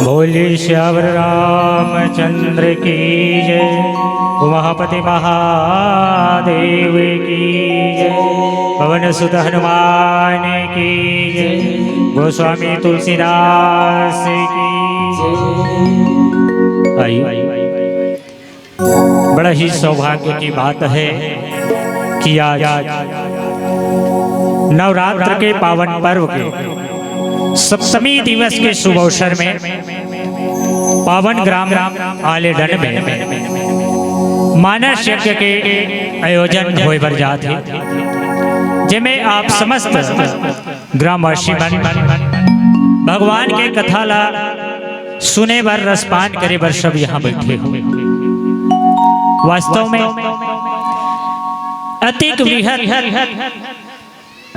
बोलिए श्यावर रामचंद्र की जय, उमापति महादेव की जय, पवन सुत हनुमान की जय, गोस्वामी तुलसीदास की जय। आइए, बड़ा ही सौभाग्य की बात है कि आज नवरात्र के पावन पर्व के सप्तमी दिवस के शुभ अवसर में पावन ग्राम आलेडन में मानस यज्ञ के आयोजन होए बर जात है, जिसमें आप समस्त ग्रामवासी भगवान के कथा ला सुने बर रसपान करे बर सब यहाँ बैठे हुए। वास्तव में अति वृहद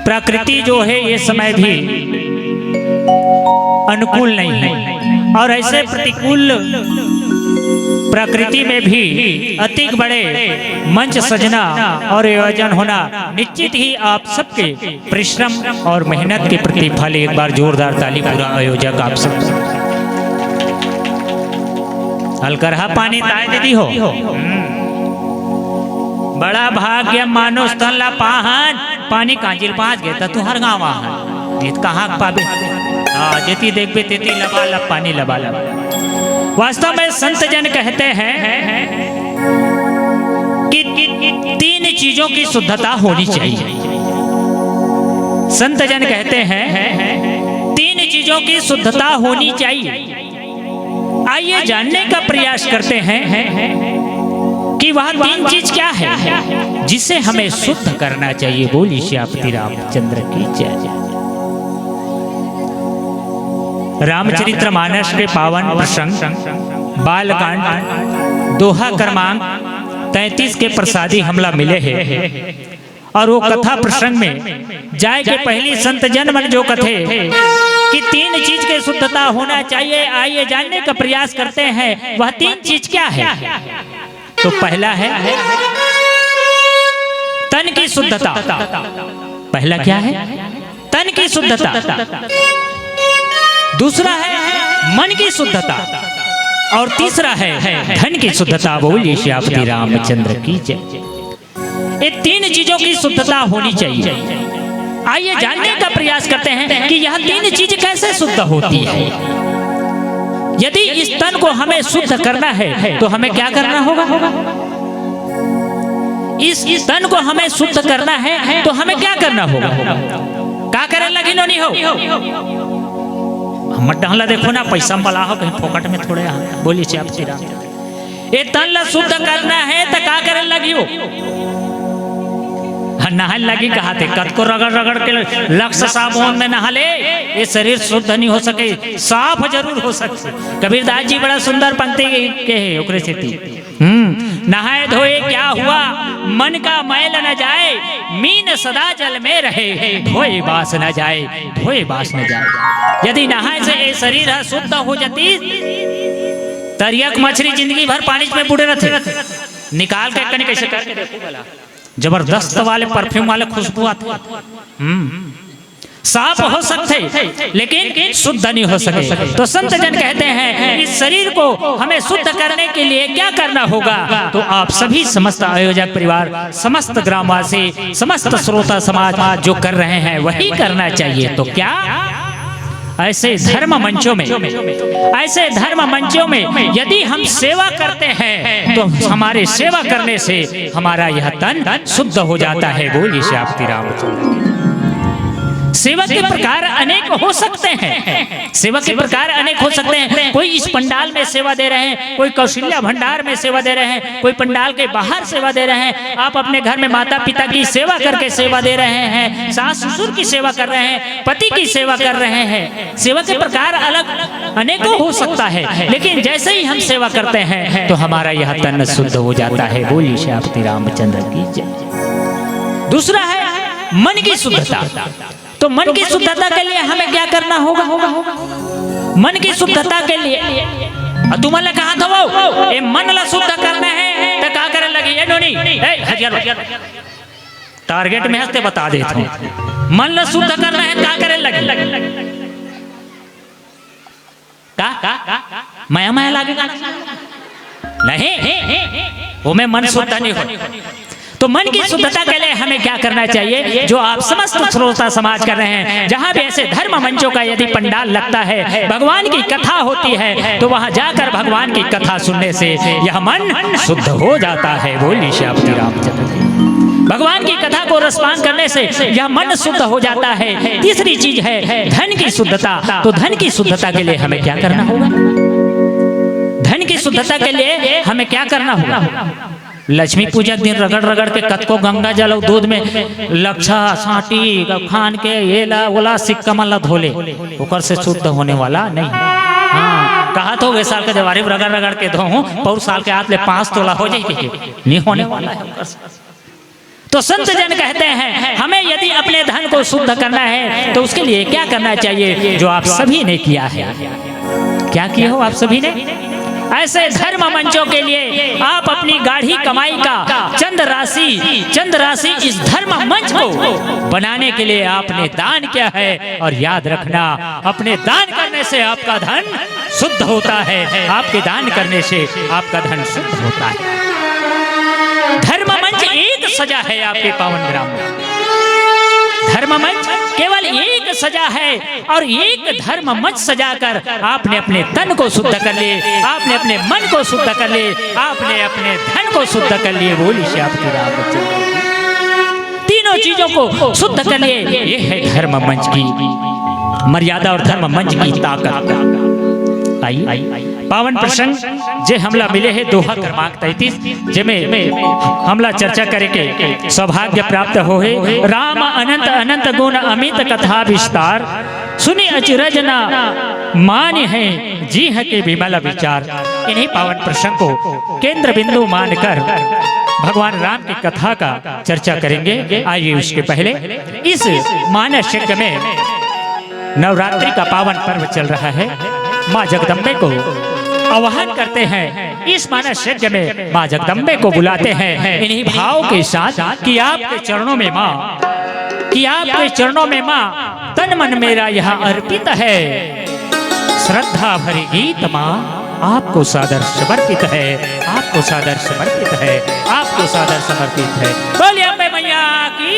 प्रकृति जो है ये समय भी अनुकूल नहीं है, और ऐसे प्रतिकूल प्रकृति में भी अति बड़े मंच सजना और आयोजन होना निश्चित ही आप सबके परिश्रम और मेहनत के प्रतिफल। एक बार जोरदार ताली पूरा आयोजक आप सब। हलकरहा पानी ताय दीदी हो, बड़ा भाग्य मानो स्थल ला पाहन पानी कांजिल पाँच गए तू हर गाँव कहाँ पाबे जेती देखबे तेती लबालब पानी लबालब। वास्तव में संत जन कहते हैं कि तीन चीजों की शुद्धता होनी चाहिए। संत जन कहते हैं तीन चीजों की शुद्धता होनी चाहिए। आइए जानने का प्रयास करते हैं कि वह तीन चीज क्या है जिसे हमें शुद्ध करना चाहिए। बोलिए श्यापति रामचंद्र की जय। रामचरितमानस के पावन प्रसंग बालकांड दोहा क्रमांक 33 के प्रसादी हमला मिले हैं, और वो कथा प्रसंग में जाए के पहली संत जन मन जो कथे कि तीन चीज के शुद्धता होना चाहिए। आइए जानने का प्रयास करते हैं वह तीन चीज क्या है। तो पहला है तन की शुद्धता। पहला क्या है? तन की शुद्धता। दूसरा है मन की शुद्धता, और तीसरा है धन की शुद्धता। बोलिए श्यापति रामचंद्र की जय। ये तीन चीजों की शुद्धता होनी चाहिए। आइए जानने का प्रयास करते हैं कि यह तीन चीज कैसे शुद्ध होती है। यदि इस तन को हमें शुद्ध करना है तो हमें क्या करना होगा? इस तन को हमें शुद्ध करना है तो हमें क्या करना होगा? क्या करे लगी नहीं हो हम डहला देखो ना, पैसा मला हो कहीं फोकट में थोड़े बोली से आप सीधा ये तन ला शुद्ध करना है तो क्या करे लगी हो? नहा लगी कहा थे कद को रगड़ रगड़ के लक्ष्य साबुन में नहा ले, ये शरीर शुद्ध नहीं हो सके, साफ जरूर हो सकते। कबीरदास जी बड़ा सुंदर पंक्ति के है ओकरे से थी। नहाए धोए क्या हुआ, मन का मैल न जाए, मीन सदा जल में रहे, धोए बास न जाए, धोए बास न जाए। यदि नहाए से ये शरीर शुद्ध हो जाती, तरियक मछली जिंदगी भर पानी में बुड़े रहते, निकाल के कहीं कैसे करके देखो भला, जबरदस्त वाले परफ्यूम वाले खुशबू आते, साफ हो सकते लेकिन शुद्ध नहीं हो सके। तो संत जन कहते हैं इस शरीर को हमें शुद्ध करने के लिए क्या करना होगा? तो आप सभी समस्त आयोजक परिवार, समस्त ग्रामवासी, समस्त श्रोता समाज जो कर रहे हैं वही करना चाहिए। तो क्या ऐसे धर्म मंचों में यदि हम सेवा करते हैं तो हमारे सेवा करने से हमारा यह तन शुद्ध हो जाता है। बोलिए श्री रामचंद्र। सेवा के प्रकार अनेक हो सकते हैं, सेवा के प्रकार अनेक हो सकते हैं। कोई इस पंडाल में सेवा दे रहे हैं, कोई कौशल्या भंडार में सेवा दे रहे हैं, कोई पंडाल के बाहर सेवा दे रहे हैं। आप अपने घर में माता पिता की सेवा करके सेवा दे रहे हैं, सास ससुर की सेवा कर रहे हैं, पति की सेवा कर रहे हैं। सेवा के प्रकार अलग अनेकों हो सकता है, लेकिन जैसे ही हम सेवा करते हैं तो हमारा यह तन शुद्ध हो जाता है। बोलिए श्री रामचंद्र की जय। दूसरा है मन की शुद्धता। तो मन की शुद्धता के लिए हमें क्या करना होगा? मन की शुद्धता के लिए तुम्हारे कहा था वो ये मन ला शुद्ध करना है तो क्या करे लगी? ये नोनी टारगेट में हंसते बता देता हूँ। मन ला शुद्ध करना है क्या करे लगी? माया माया लगेगा नहीं, वो में मन शुद्ध नहीं हो। तो मन की शुद्धता के लिए हमें क्या करना चाहिए? जो आप समस्त श्रोता समाज कर रहे हैं, जहां भी ऐसे धर्म मंचों का यदि पंडाल लगता है, भगवान की कथा होती है, तो वहां जाकर भगवान की कथा सुनने से यह मन शुद्ध हो जाता है। बोलिए श्री रामचंद्र। भगवान की कथा को रसपान करने से यह मन शुद्ध हो जाता है। तीसरी चीज है धन की शुद्धता। तो धन की शुद्धता के लिए हमें क्या करना होगा? धन की शुद्धता के लिए हमें क्या करना होगा? लक्ष्मी पूजा दिन रगड़ रगड़ के कत को गंगा जल दूध में लक्षा साटी खान के ये ला बोला सिक्का मल्ला धोले, ऊपर से शुद्ध होने वाला नहीं। हाँ कहा तो वे साल के जवारी रगड़ रगड़ के धो पौर साल के हाथ ले 5 तोला हो जाएगी, नहीं होने वाला है। तो संत जन कहते हैं हमें यदि अपने धन को शुद्ध करना है तो उसके लिए क्या करना चाहिए? जो आप सभी ने किया है। क्या किए हो आप सभी ने? ऐसे धर्म मंचों के लिए आप अपनी गाढ़ी कमाई का चंद राशि इस धर्म मंच को बनाने के लिए आपने दान किया है। और याद रखना, अपने दान करने से आपका धन शुद्ध होता है, आपके दान करने से आपका धन शुद्ध होता है। धर्म मंच एक सजा है आपके पावन ग्राम में। धर्म मंच केवल एक सजा है, और एक धर्म मंच सजाकर आपने अपने तन को शुद्ध कर लिए, आपने अपने मन को शुद्ध कर लिए, आपने अपने धन को शुद्ध कर लिए। बोली से आपकी रामचंद्र। तीनों चीजों को शुद्ध कर लिए, ये है धर्म मंच की मर्यादा और धर्म मंच की ताकत। आई पावन प्रसंग जे हमला मिले है दोहा क्रमांक 33 जेमे हमला चर्चा करे के सौभाग्य प्राप्त हो है। राम अनंत अनंत गुण अमित कथा विस्तार, सुनी अचरज ना मान है जी है के विमल विचार। इन्हीं पावन प्रसंग को केंद्र बिंदु मानकर भगवान राम की कथा का चर्चा करेंगे। आइए उसके पहले इस मानस यज्ञ में नवरात्रि का पावन पर्व चल रहा है। माँ जगदम्बे को आह्वान करते हैं, इस मानस यज्ञ में माँ जगदम्बे को बुलाते हैं इन्हीं भाव के साथ कि आपके चरणों में माँ, कि आपके चरणों में माँ तन मन मेरा यहाँ अर्पित है। श्रद्धा भरी गीत माँ आपको सादर समर्पित है, आपको आपको सादर समर्पित है, आपको सादर समर्पित है। बोलिए अम्बे मैया की।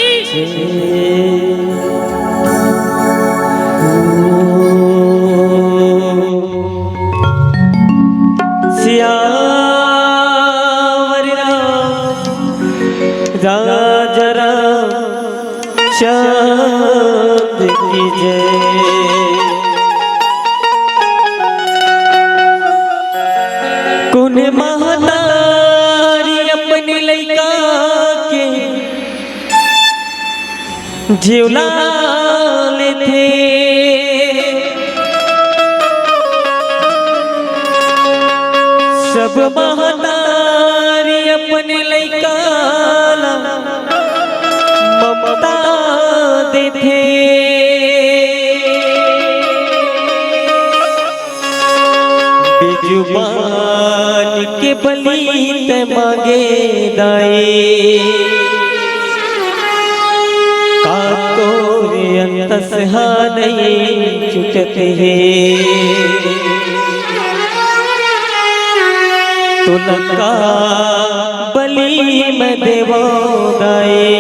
राजा राम चांद की जय। कौन महतारी अपने लइका के जिउला लेते, सब महतारी अपने लइका ममता देते। बेजुबान के बली ते मांगे दाए, का तोरे अंतस नहीं छुटते हैं। तुलका बली में देवो दाए,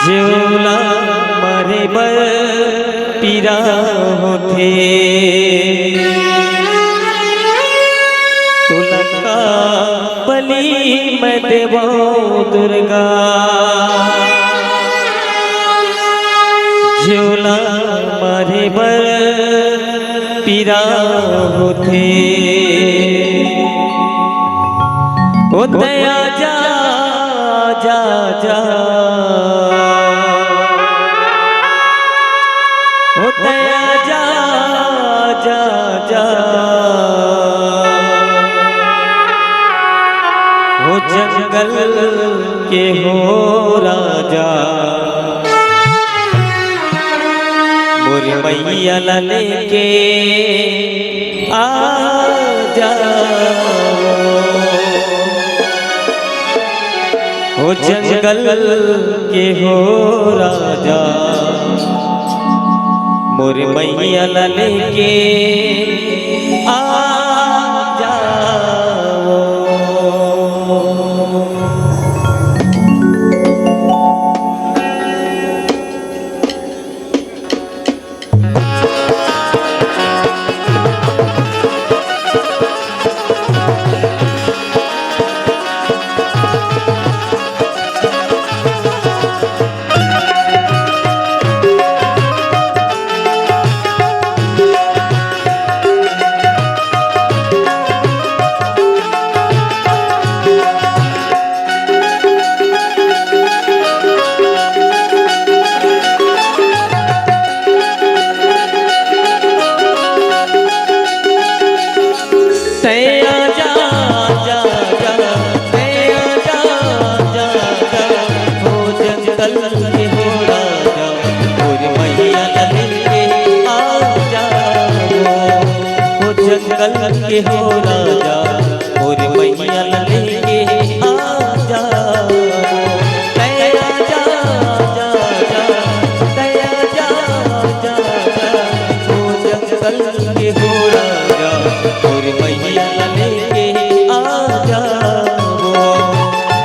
जिउला मारे बर पीरा होते। तुलका बली में देवो दुर्गा, जिउला मारे बर पीरा होते। ओ दया जा जा जा, ओ दया जा जा जा, ओ जंगल के हो राजा, मोरी मैया लेके आ जाओ। ओ जंगल के हो राजा, मोरी मैया लेके आ जाओ। जंगल के हो राजा, और मैया लेके आ जाओ। दया जा जा जा, दया जा जा जा, ओ जंगल के हो राजा, और मैया लेके आ जाओ।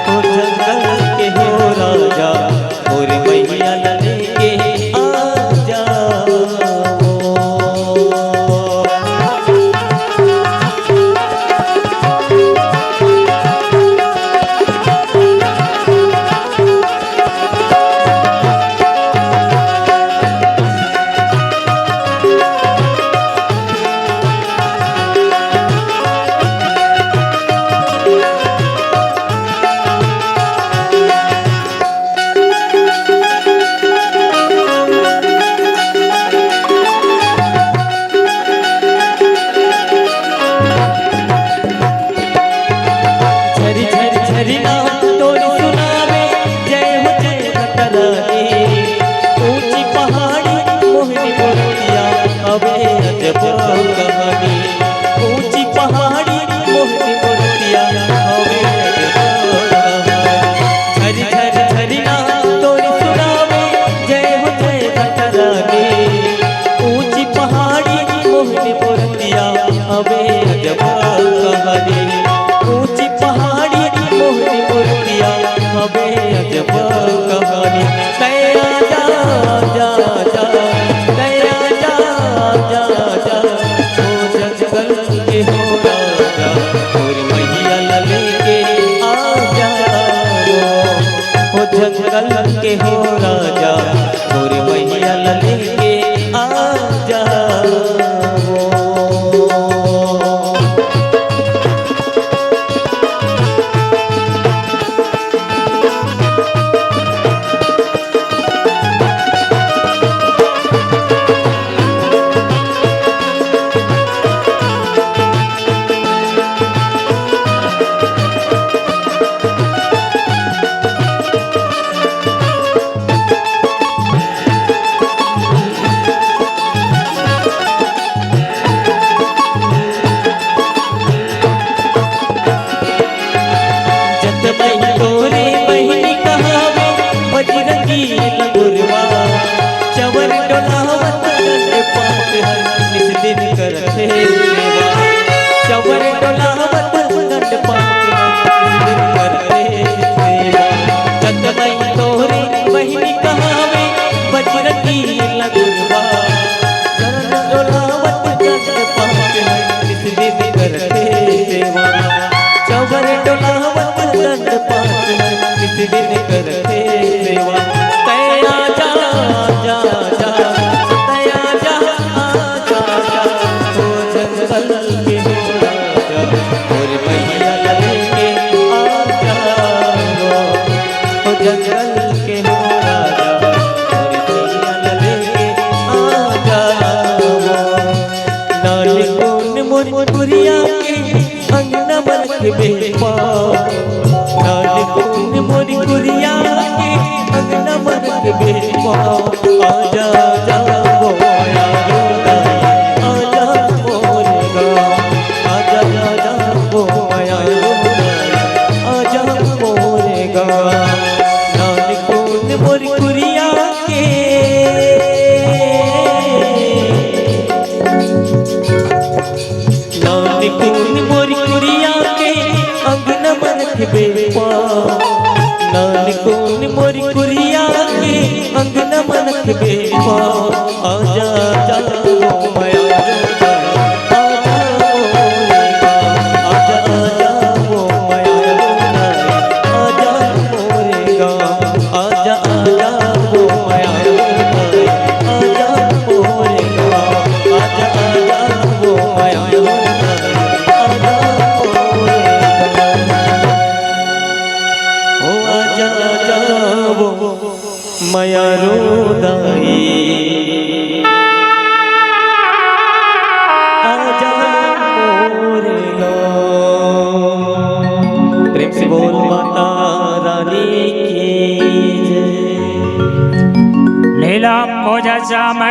ओ जंगल के हो राजा, और मैया लेके आ जाओ। जंगल के हो राजा मोरे मैया लेके आ जाओ।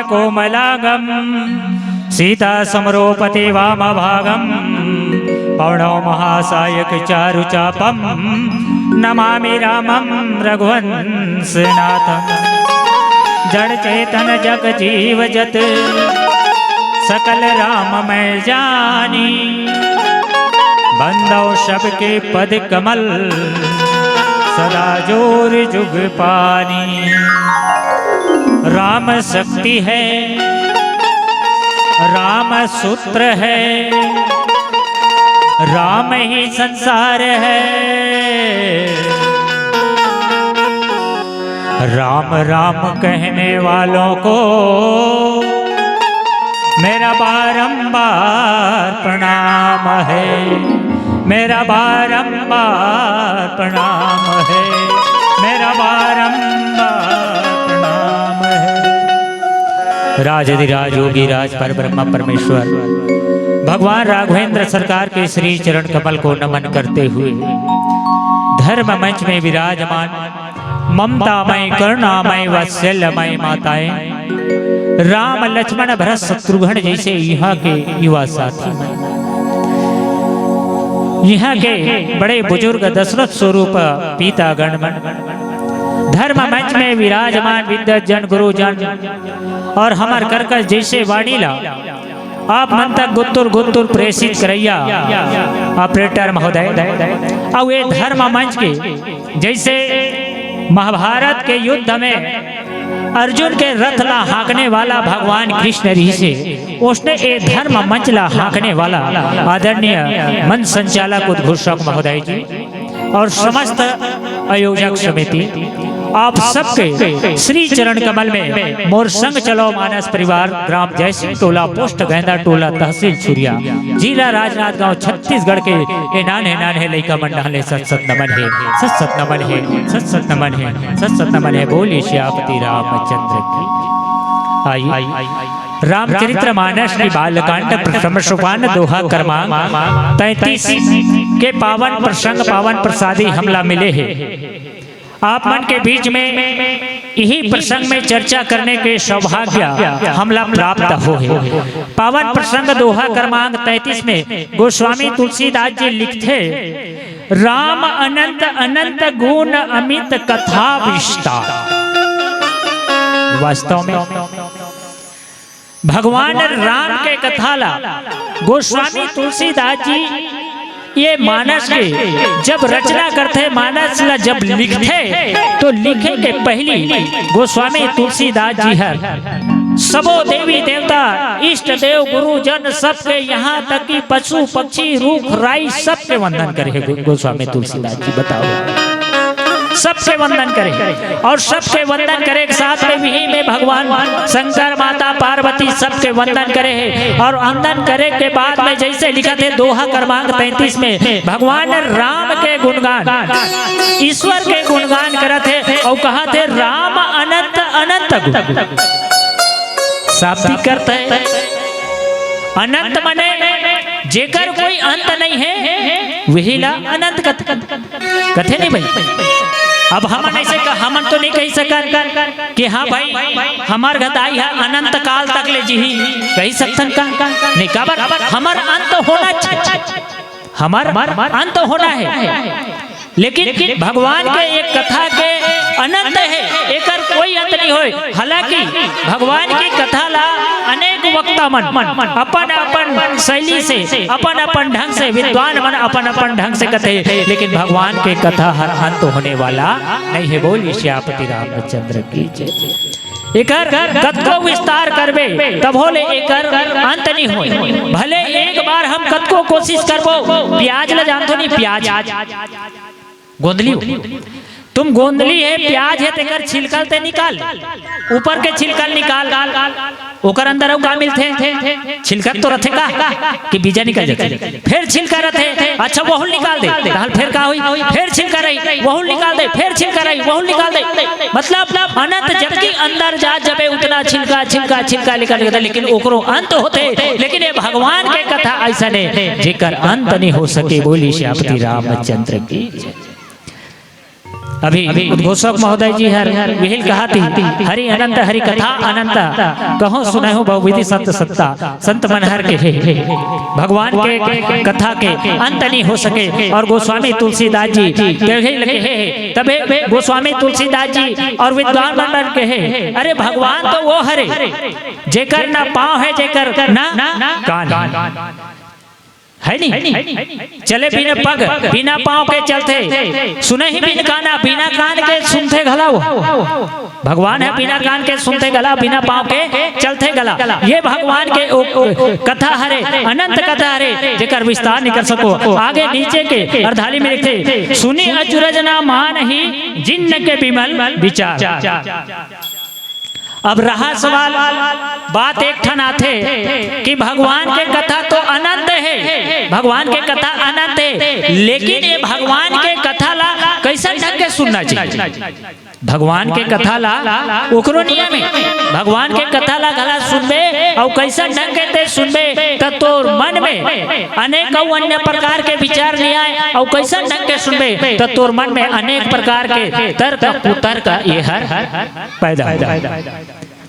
कोमलागम सीता समरोपते वामभागम पौणो महासायक चारुचापम नमामि रामं रघुवंशनाथं जड़ चेतन जग जीव जत सकल राम मैं जानी बंदो सबके पद कमल सदा जोर जुग पानी। राम शक्ति है राम सूत्र है राम ही संसार है। राम राम कहने वालों को मेरा बारंबार प्रणाम है, मेरा बारंबार प्रणाम है, मेरा बारंबार प्रणाम है। राजधिराज योगी राज पर ब्रह्म परमेश्वर भगवान राघवेंद्र सरकार के श्री चरण कमल को नमन करते हुए धर्म मंच में विराजमान ममतामय करुणामय वात्सल्यमय माताएं राम लक्ष्मण भरत शत्रुघ्न जैसे यहाँ के युवा साथी, यहाँ के बड़े बुजुर्ग दशरथ स्वरूप पिता गणमन धर्म मंच में विराजमान विद्वत जन गुरुजन और हमार कर्कश जैसे वाणीला आप मन तक गुत्तुर गुत्तुर प्रेषित करैया ऑपरेटर महोदय और ये धर्म मंच के जैसे महाभारत के युद्ध में अर्जुन के रथ ला हाँकने वाला भगवान कृष्ण ऋषि से उसने ये धर्म मंच ला हाँकने वाला आदरणीय मंच संचालक उद्घोषक महोदय जी और समस्त आयोजक समिति आप सबके श्री चरण कमल में मोर संग चलो मानस परिवार, ग्राम जयसिंह टोला, पोस्ट गेंदा टोला, तहसील छुरिया, जिला राजनांदगांव, छत्तीसगढ़ के ये नाने नाने लइका मंडल सत सत नमन है, सत सत नमन है, सत सत नमन है, सत सत नमन है। बोलिए श्यामती रामचंद्र की। आई रामचरित्र मानस की बालकांड प्रथम सोपान दोहा क्रमांक 33 के पावन प्रसंग पावन प्रसादी हमला मिले हैं। आप मन के बीच में यही प्रसंग में चर्चा करने के सौभाग्य हमला प्राप्त हो है। पावन प्रसंग दोहा क्रमांक 33 में गोस्वामी तुलसीदास जी लिखते, राम अनंत अनंत गुण अमित कथा विस्तार। वास्तव में भगवान राम के कथा ला गोस्वामी तुलसीदास जी ये मानस के जब रचना करते, मानस ला जब लिखते तो लिखे के पहली गोस्वामी तुलसीदास जी हर सबो देवी देवता इष्ट देव गुरुजन सबके यहाँ तक कि पशु पक्षी रूख राई सबके वंदन करे गोस्वामी तुलसीदास जी। बताओ, सबसे वंदन करे और सबके वंदन करे के साथ में भी में भगवान शंकर माता पार्वती सबके वंदन करे है। और वंदन करे के बाद में जैसे लिखा थे दोहा क्रमांक 33 में भगवान राम के गुणगान, ईश्वर के गुणगान करते थे और कहा थे राम अनंत अनंत गुण। शाब्दिक करते है अनंत मने जेकर कोई अंत नहीं है वही ला अनंत कथे नहीं भाई। अब हमन ऐसे हमन तो नहीं कह सकन कि हाँ भाई हमार गदाई है अनंत काल तक ले जी कही सकन का नहीं, काबर हमार अंत होना चाहिए, हमार अंत होना है। लेकिन भगवान के एक कथा के अनंत है, एकर कोई अंत नहीं होए। हालांकि भगवान की कथा ला अनेक वक्ता मन अपन अपन शैली से अपन अपन ढंग से विद्वान मन अपन अपन ढंग से कहते हैं, लेकिन भगवान के कथा हर अंत होने वाला नहीं है। बोलिए श्यामती रामचंद्र की जय। एकर कतको विस्तार करबे तब होले एकर अंत नहीं होए। भले एक बार हम कतको कोशिश करबो, प्याज ला जानतो नहीं, प्याज गोंदली तुम गोंदली है, प्याज है, तेकर छिलकल ते निकाल, ऊपर के छिलकल निकाल, ओकर अंदर और का मिलते छिलकल तो रथे का कि बीजा निकल जाते, फिर छिलका रथे, अच्छा वहुल निकाल दे, ताल फिर का हुई, फिर छिलका रही वहुल निकाल दे, फिर छिलका रही वहुल निकाल दे, मतलब अनंत जबकि अंदर जा जबे उतना छिलका छिलका छिलका निकाल देता, लेकिन ओकरो अंत होते। लेकिन ये भगवान के कथा ऐसा ने जेकर अंत नहीं हो सके। बोली श्यामती रामचंद्र की। अभी उद्घोषक महोदय जी हर विहिल कहा थी, हरि अनंत हरि कथा अनंत कहो सुने हो बहुविधि संत सत्ता संत मनहर के है। भगवान के कथा के अंत नहीं हो सके। और गोस्वामी तुलसीदास जी कहे लगे है, तबे गोस्वामी तुलसीदास जी और विद्वान मंडल के है, अरे भगवान तो वो हरे जेकर ना पाँव है, जेकर ना कान है नहीं, चले बिना पग बिना पाँव के चलते, सुने ही बिन काना बिना कान के सुनते गला। वो भगवान है बिना कान के सुनते गला, बिना पाँव के चलते गला। ये भगवान के कथा हरे अनंत कथा हरे जेकर विस्तार नहीं कर सको। आगे नीचे के अर्धाली में लिखते, सुनी अचरज ना मान ही जिन्न के विमल विचार। अब रहा सवाल, बात एक ठन आथे कि भगवान के कथा तो अनंत है, भगवान के कथा अनंत है, लेकिन ये भगवान के कथा ला कैसा ढंग के सुनना चाहिए। भगवान के कथा ला ओकरो नियम है, भगवान के कथा ला गला सुनबे और कैसा ढंग के सुनबे त तोर मन में अनेक अन्य प्रकार के विचार नहीं आए, और कैसा ढंग के सुनबे त तोर मन में अनेक प्रकार के तर्क कुतर्क ये हर पैदा हो।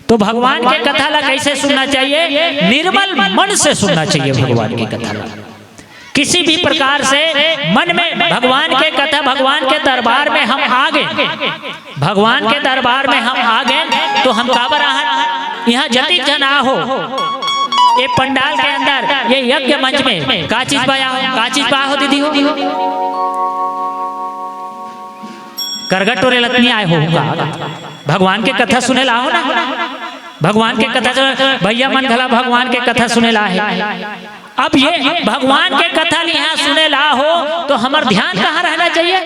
तो भगवान के कथा ला कैसे सुनना चाहिए? निर्मल मन से सुनना चाहिए भगवान की कथा ला। किसी भी प्रकार से मन में भगवान के कथा, भगवान के दरबार में हम आ गए, भगवान के दरबार में हम आ गए तो हम काबर आहत यहाँ जति जन हो ये पंडाल के अंदर, ये यज्ञ मंच में का चीज पाया हो, का चीज पाया हो दीदी हो करगटोरे लतनी आए हो, भगवान के कथा सुने ला हो ना, भगवान के कथा भैया मन घला भगवान के कथा सुने ला है। अब ये भगवान के कथा यहाँ सुने ला हो तो हमार ध्यान कहाँ रहना चाहिए?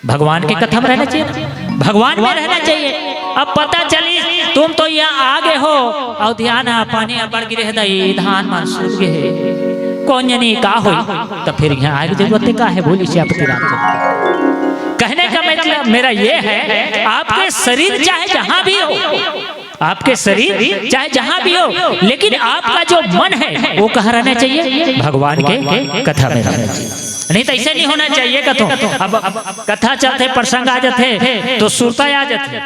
भगवान की कथा में रहना चाहिए, भगवान में रहना चाहिए। अब पता चली तुम तो यहाँ आगे हो और ध्यान पानी अबर गिरे दई धान मान सूझ गए कौन जनी का हो, तो फिर यहाँ आगे जरूरत का है। बोली श्यापति रामचंद्र। कहने का मतलब मेरा ये है, आपके शरीर चाहे जहां भी हो, आपके शरीर चाहे जहां भी हो, लेकिन आपका जो मन है वो कहाँ रहना चाहिए? भगवान के कथा में रहना चाहिए। नहीं तो ऐसे नहीं होना चाहिए कथो। अब कथा चलते प्रसंग आ जाते तो सुरता आ जाते,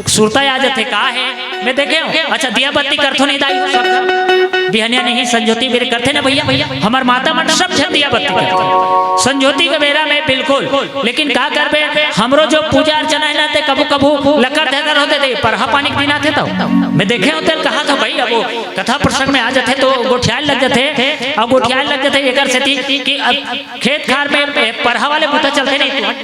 सुरता आ जाते का है मैं देखे अच्छा दिया बत्ती करथो नहीं दाई सब बिहनिया नहीं संजोती मेरे करते ना भैया, हमार माता मन सब जन दिया बत्ती करते संजोती के बेरा में बिल्कुल। लेकिन का करबे हमरो जो पूजा अर्चना है ना ते कबू कबू लकर धकर होते थे परहा पानी के दिन थे तो मैं देखे होते कहा था भाई अब कथा प्रसंग में आ जाते तो गोठियाल लग जाते। अब गोठियाल लग जाते एकर से कि खेत खार में परहा वाले बुता चलते नहीं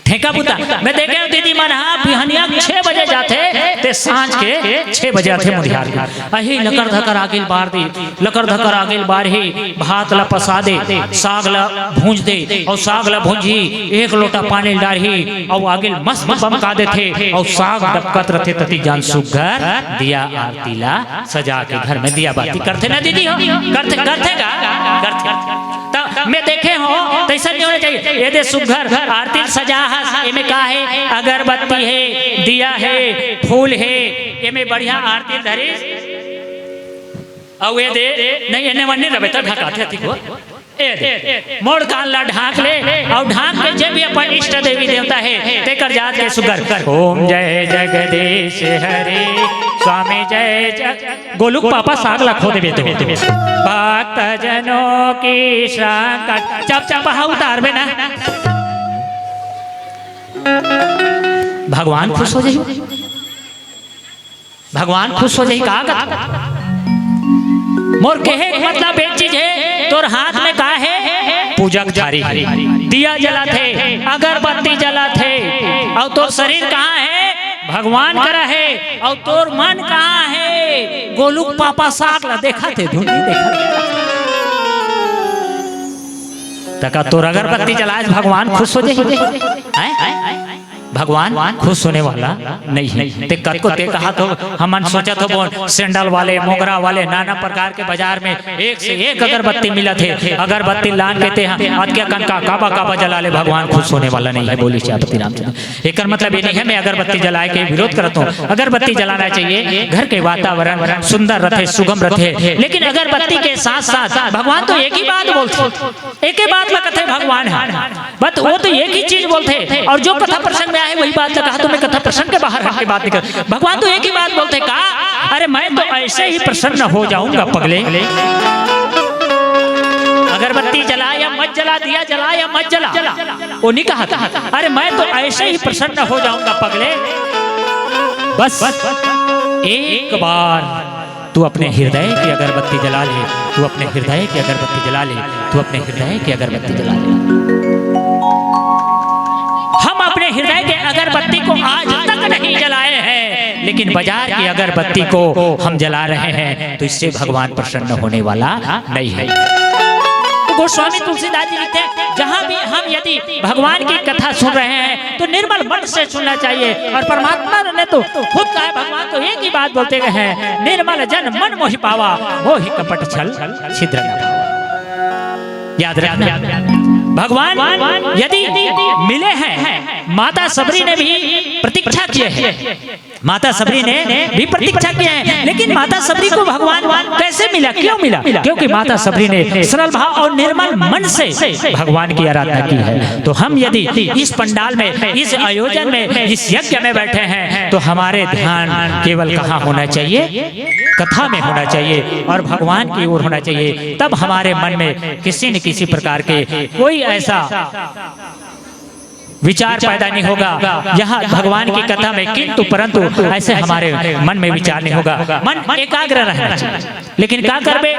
ठेका बुता मैं देखे दीदी मन बिहनिया 6 बजे जाते ते सांझ के 6 बजे आते मुरियार अही लकर धकर आगिल बार दे, लकर धकर आगिल बार ही भात ला पसा दे, साग ला भूंज दे और साग ला भूंजी 1 लोटा पानी डारही और आगिल मस्त बमका देते और साग डबकत रहते तती जान सुगर दिया आरती ला सजा के घर में दिया बाती करते ना दीदी हो करते करते करते मैं देखे हो तैसा नहीं होना चाहिए। ये दे सुघर आरती सजा में का है अगरबत्ती है दिया है फूल है ये में बढ़िया आरती धरी और ये दे नहीं एने वन्ने रबे तो ढकाते थी को ए दे मोड़ कान ला ढाक ले और ढाक के जे भी अपन इष्ट देवी देवता है तेकर जात के सुगर ओम जय जगदीश हरे स्वामी जय जय गोलुक पापा साग ला खो देबे तो भक्त जनों की संकट चप चप उतार बे ना भगवान खुश हो जाए, भगवान खुश हो जाए का मोर कहे मतलब एक चीज है तोर हाथ में का है पूजक थारी दिया जला थे अगरबत्ती जला थे और तोर शरीर कहाँ है भगवान करा है और तोर मन कहाँ है गोलुक पापा साग ला देखा थे ढूंढी देखा तका तोर अगरबत्ती जलाए भगवान खुश हो जाए। भगवान खुश होने वाला नहीं है। ते कत को ते कहा तो हमन सोचा तो बोल सैंडल वाले मोगरा वाले नाना प्रकार के बाजार में एक से एक अगरबत्ती मिला थे अगरबत्ती लान कहते हैं आज क्या कनका काबा काबा जला ले भगवान खुश होने वाला नहीं है। बोली श्यापति रामचंद्र। एक मतलब ये नहीं है मैं अगरबत्ती जलाए के विरोध करता हूँ, अगरबत्ती जलाना चाहिए घर के वातावरण सुंदर रहे सुगम रहे, लेकिन अगरबत्ती के साथ साथ भगवान तो एक ही बात बोलते एक ही बात कथे भगवान है बस वो तो एक ही चीज बोलते और जो कथा प्रसंग में आए वही बात कहा तो मैं कथा प्रसंग के बाहर हट के बात नहीं कर। भगवान तो एक ही बात बोलते कहा अरे मैं तो ऐसे ही प्रसन्न हो जाऊंगा पगले अगरबत्ती जला या मत जला दिया जला या मत जला वो नहीं कहा अरे मैं तो ऐसे ही प्रसन्न हो जाऊंगा पगले बस एक बार तू अपने हृदय की अगरबत्ती जला ले, तू अपने हृदय की अगरबत्ती जला ले, तू अपने हृदय की अगरबत्ती जला ले। हम अपने हृदय के अगरबत्ती को आज तक नहीं जलाए हैं, लेकिन बाजार की अगरबत्ती को हम जला रहे हैं तो इससे भगवान प्रसन्न होने वाला नहीं है। गोस्वामी तुलसीदास जी लिखते हैं जहाँ भी हम यदि भगवान की कथा सुन रहे हैं तो निर्मल मन से सुनना चाहिए और परमात्मा ने तो खुद कहा भगवान तो एक ही बात बोलते गए हैं निर्मल जन मन मोहि पावा मोहि कपट छल छिद्र न पावा। याद रखना भगवान यदि मिले हैं माता सबरी ने भी प्रतीक्षा किए हैं, माता सबरी ने भी प्रतीक्षा किए हैं, लेकिन माता सबरी को भगवान कैसे मिला क्यों मिला? क्योंकि माता सबरी ने सरल भाव और निर्मल मन से भगवान की आराधना की है। तो हम यदि इस पंडाल में इस आयोजन में इस यज्ञ में बैठे हैं तो हमारे ध्यान केवल कहाँ होना चाहिए? कथा में होना चाहिए और भगवान की ओर होना चाहिए। तब हमारे मन में किसी न किसी प्रकार के कोई ऐसा विचार पैदा नहीं होगा यहाँ भगवान की कथा में, किंतु परंतु ऐसे हमारे मन में विचार नहीं होगा, मन एकाग्र रहना चाहिए। लेकिन क्या करबे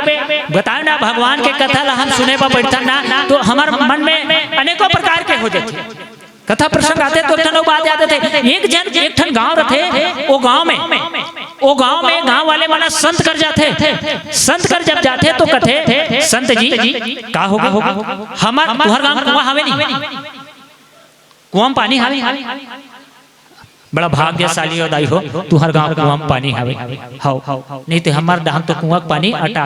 बताओ ना भगवान के कथा ला हम सुने पर बैठा ना तो हमारे मन में अनेकों प्रकार के हो जाते कथा प्रसंग आते तो ठन बात आते थे। एक जन एक ठन गांव रहते वो गांव में गांव वाले माना संत कर जाते, संत कर जब जाते तो कथे संत जी का होगा हमार तुहर गांव कुआं हवे नहीं कुआं में पानी हावे बड़ा भाग्यशाली हो दाई हो तू हर गांव कुआं में पानी हावे हाउ नहीं तो हमार दहन तो कुआं का पानी अटा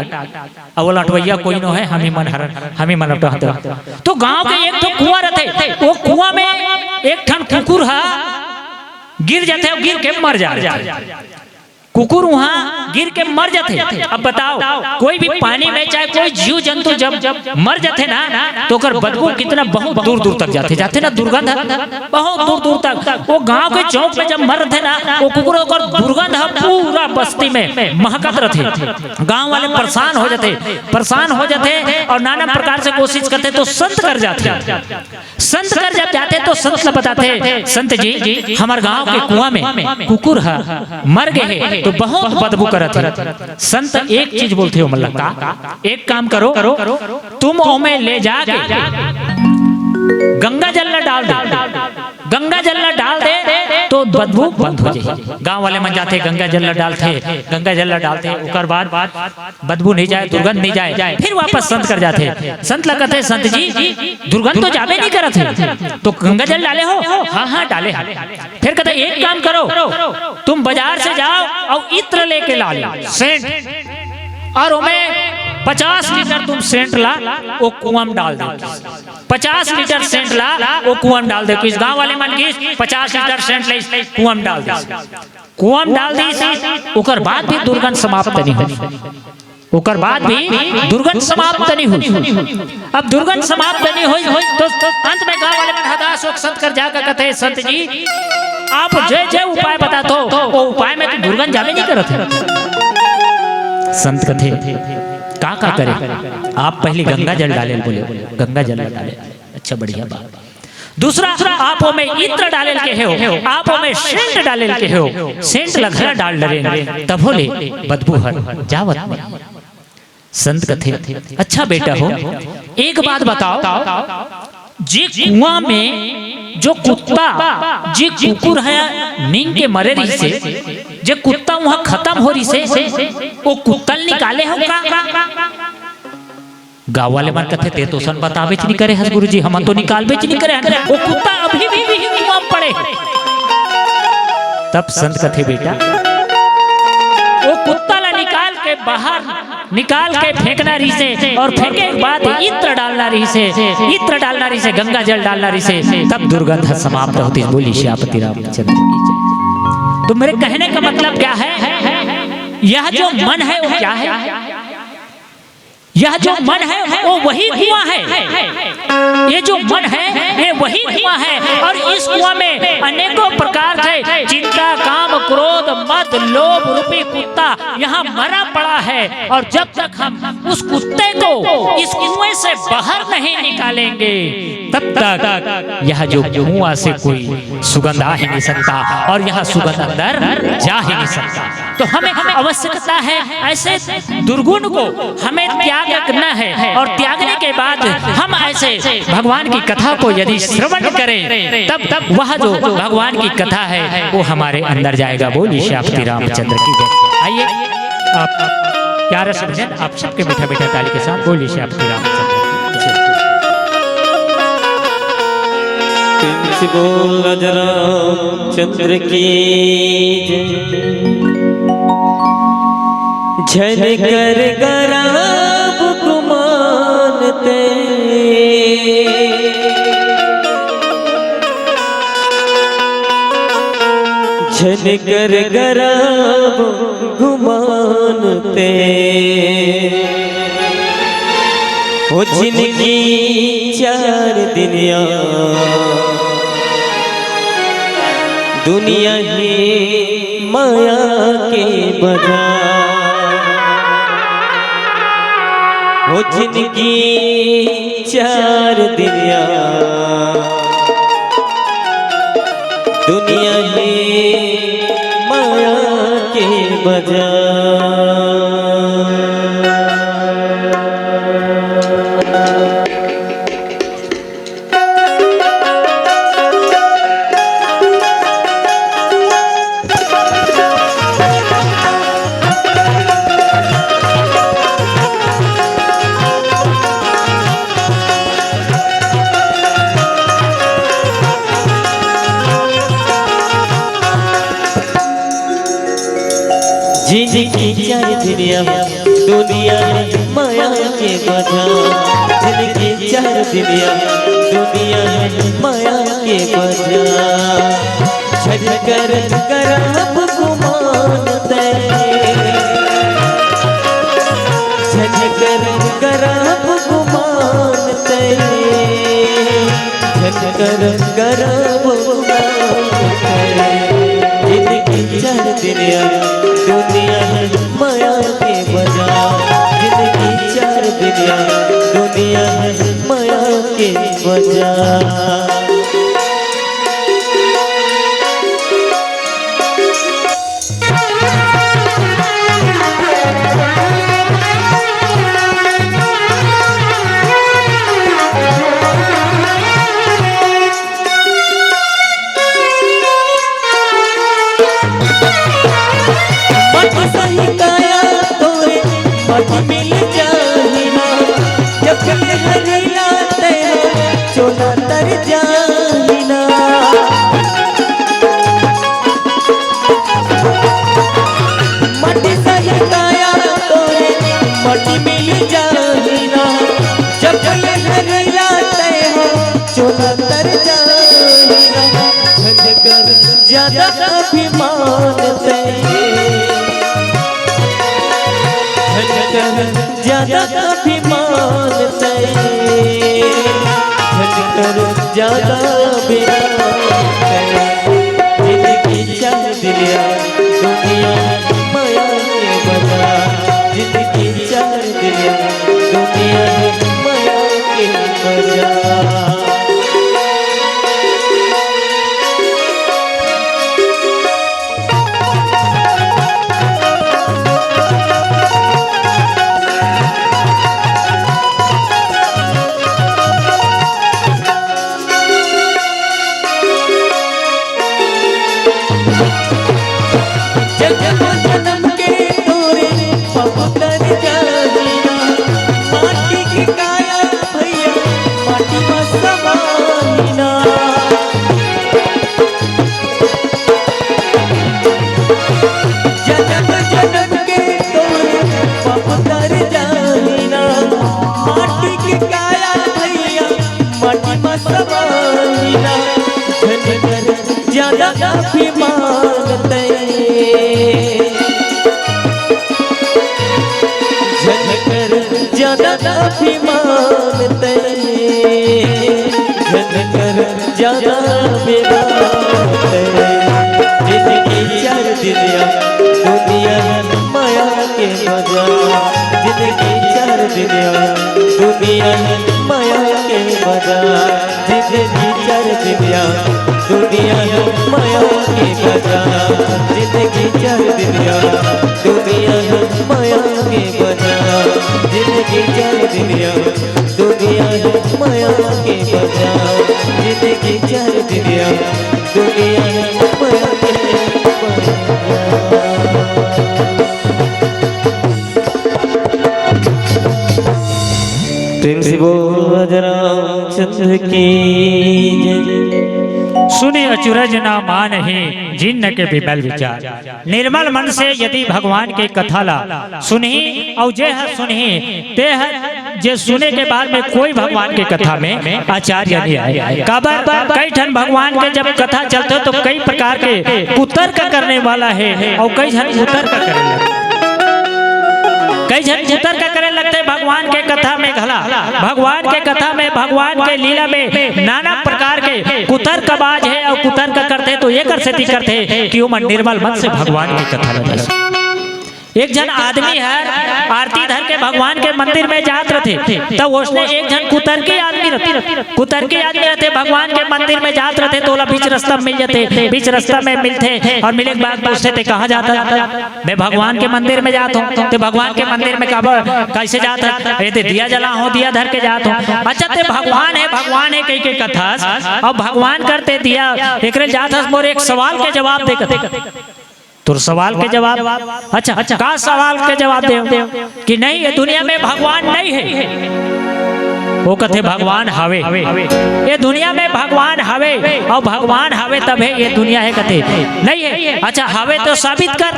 अवल अटवैया कोई न है हम ही मन अटवा तो गांव के एक तो कुआं रहते वो कुआं में एक ठन कुकुर हा गिर जाते गिर के मर जा कुकुर वहाँ गिर के मर जाते। अब बताओ कोई भी पानी में चाहे कोई जीव जंतु जब मर जाते ना तो कर बदबू कितना बहुत दूर दूर तक जाते ना दुर्गंध बहुत दूर दूर तक। वो गांव के चौक पे जब मर थे ना वो कुकुर और दुर्गंध पूरा बस्ती में महकत रहते। गांव वाले परेशान हो जाते और नाना प्रकार से कोशिश करते तो संत कर जब जाते तो संत से बताते संत जी हमारे गांव के कुआं में कुकुर मर गए तो बहुत बदबू करत है। संत एक चीज बोलते हो मल्ला का एक काम करो तुम ओमे ले जाके गंगा जल गंगा जल डाल दे तो बदबू बंद हो जाए। गांव वाले मन जाते गंगा जल डालते उकर बाद बदबू नहीं जाए दुर्गंध नहीं जाए फिर वापस संत कर जाते। संत लगते संत जी दुर्गंध तो जावे नहीं करते तो गंगा जल डाले हो हाँ डाले फिर कहते एक काम करो तुम बाजार से जाओ और इत्र लेके ला सेंट और उमें 50 लीटर तुम सेंट ला वो कुआं में डाल दो 50 लीटर सेंट ला वो कुआं में डाल दे। किस गांव वाले मन की 50 लीटर सेंट ले कुआं में डाल दे कुआं में डाल दी ओकर बाद भी दुर्गंध समाप्त नहीं हुई ओकर बाद भी दुर्गंध समाप्त नहीं हुई। अब दुर्गंध समाप्त नहीं हुई तो अंत में गांव वाले मन हदास होकर संत कर जाकर कहते संत जी आप जय उपाय बता तो वो उपाय में तो दुर्गंध जावे नहीं करते। संत कथे का करे आप पहले गंगा जल डाले बोले गंगा जल डाले अच्छा बढ़िया बात। दूसरा आपो में इत्र डाले के हो आपो में सेंट डाले के हो सेंट लघरा डाल डरे तब बोले बदबू हर जावत संत कथे अच्छा बेटा हो एक बात बताओ जी कुआं में जो कुत्ता जी कुकुर है नींद के मरे रही से जो कुत्ता वहां खत्म हो रही से वो कुत्तल निकाले हो का गाँव वाले मन कथे ते तो सन बतावे नहीं करे हस गुरु जी हम तो निकालबे नहीं करे वो कुत्ता अभी भी कुआं में पड़े। तब संत कथे बेटा वो कुत्ता ला निकाल के बाहर निकाल के फेंकना रही से और फेंके के बाद इत्र डालना रही से गंगा जल डालना रही से तब दुर्गंध समाप्त होती। बोली श्यामती रामचंद्र की जय। तो मेरे कहने का मतलब क्या है यह जो मन है वो क्या है यह जो मन है वो वही कुआं है। ये जो मन है ये वही कुआं है और इस कुआं में अनेकों प्रकार से चिंता काम क्रोध मद लोभ रूपी कुत्ता यहाँ मरा पड़ा है और जब तक हम उस कुत्ते को इस कुएं से बाहर नहीं निकालेंगे तब तक यह जो कुआं से कोई सुगंध आ ही नहीं सकता और यह सुगंध अंदर जा ही नहीं सकता। तो हमें आवश्यकता है ऐसे दुर्गुण को हमें त्याग करना है और त्यागने के बाद हम ऐसे भगवान की कथा को यदि श्रवण करें तब वह जो भगवान की कथा है वो हमारे अंदर जाएगा। बोली श्री रामचंद्र की जय। आइए आप प्यारा समझें आप सबके मीठा मीठा ताली के साथ बोली श्री रामचंद्र बोल रामचंद्र की झन कर गराब गुमानते झन कर गराब गुमानते हो जिनकी 4 दुनिया दुनिया ही माया के बाजार हो जिनकी 4 दुनिया दुनिया ही माया के बाजार। जिनकी चार दुनिया है माया के बजा, जिनकी चार दुनिया है माया के बजा। छजकर करब गुमान दे, छजकर करब गुमान दे, छजकर करब गुमान दे। जिनकी चार दुनिया है माया के बजा, जिनकी चार दुनिया है माया के बजा। सही काया तोरे मत मिल जाहिना, जब हरिला तेरा चोला तर जाहिना। मत सही काया तोरे मत मिल जाहिना, जब हरिला तेरा चोला तर जाहिना। छजकर ज्यादा अभिमान ते, ज्यादा अभिमान ते, छजकर ज्यादा अभिमान ते। जिनकी चार दुनिया माया के बजा, जिनकी चार दुनिया माया के बजा। जन्म के तोरे पपुतर जाहिना, माटी की काया भैया माटी में समाहिना। जन्म के तोरे पपुतर जाहिना, माटी की काया भैया माटी में समाहिना। छजकर ज्यादा अभिमान ते, छजकर ज्यादा अभिमान ते, छजकर ज्यादा अभिमान ते। जिनकी चार दुनिया है माया के बजा, जिनकी चार दुनिया है माया के बजा, जिनकी चार दुनिया है माया के बजा, जिनकी चार दुनिया है माया के बजा, जिनकी चार दुनिया है माया के बजा, जिनकी चार दुनिया है माया के बजा। प्रेम से बोल रामचंद्र की जय। सुने अचरज ना मान है जिन्न के विमल विचार, निर्मल मन से यदि भगवान के कथा ला सुनही और जे है सुनही ते है जे सुने के बाद में कोई भगवान के कथा में आचार्य नहीं आए। कबर कई ठन भगवान के जब कथा चलते तो कई प्रकार के कुतर्क करने वाला है और कई जन कुतर्क करे लगते, कई जन कुतर्क करे लगते भगवान के कथा में घला। भगवान के कथा में भगवान के लीला में नाना प्रकार के कुतर्कबाज है और कुतर्क करते तो ये कर सेती करते कि वो निर्मल मन से भगवान की कथा लगे। एक जन आदमी है आरती धर के भगवान के मंदिर में जात रहते, तब उसने एक जन कुतर्की आदमी रहते भगवान के मंदिर में जात रहते तो बीच रास्ता मिल जाते, बीच रास्ता में मिलते और मिले के बाद पूछते थे कहाँ जाता है, मैं भगवान के मंदिर में जाता हूँ। तो भगवान के मंदिर में कैसे जाता है, ये दिया जला हूँ दिया धर के जाता हूँ। अच्छा ते भगवान है कई के कथा और भगवान करते दिया एक जाता मोर एक सवाल के जवाब दे तो सवाल के जवाब अच्छा का सवाल के जवाब दे कि नहीं ये दुनिया में भगवान नहीं है। वो कहते भगवान हवे, ये दुनिया में भगवान हवे और भगवान हवे तब है ये दुनिया है कहते नहीं है। अच्छा हवे तो साबित कर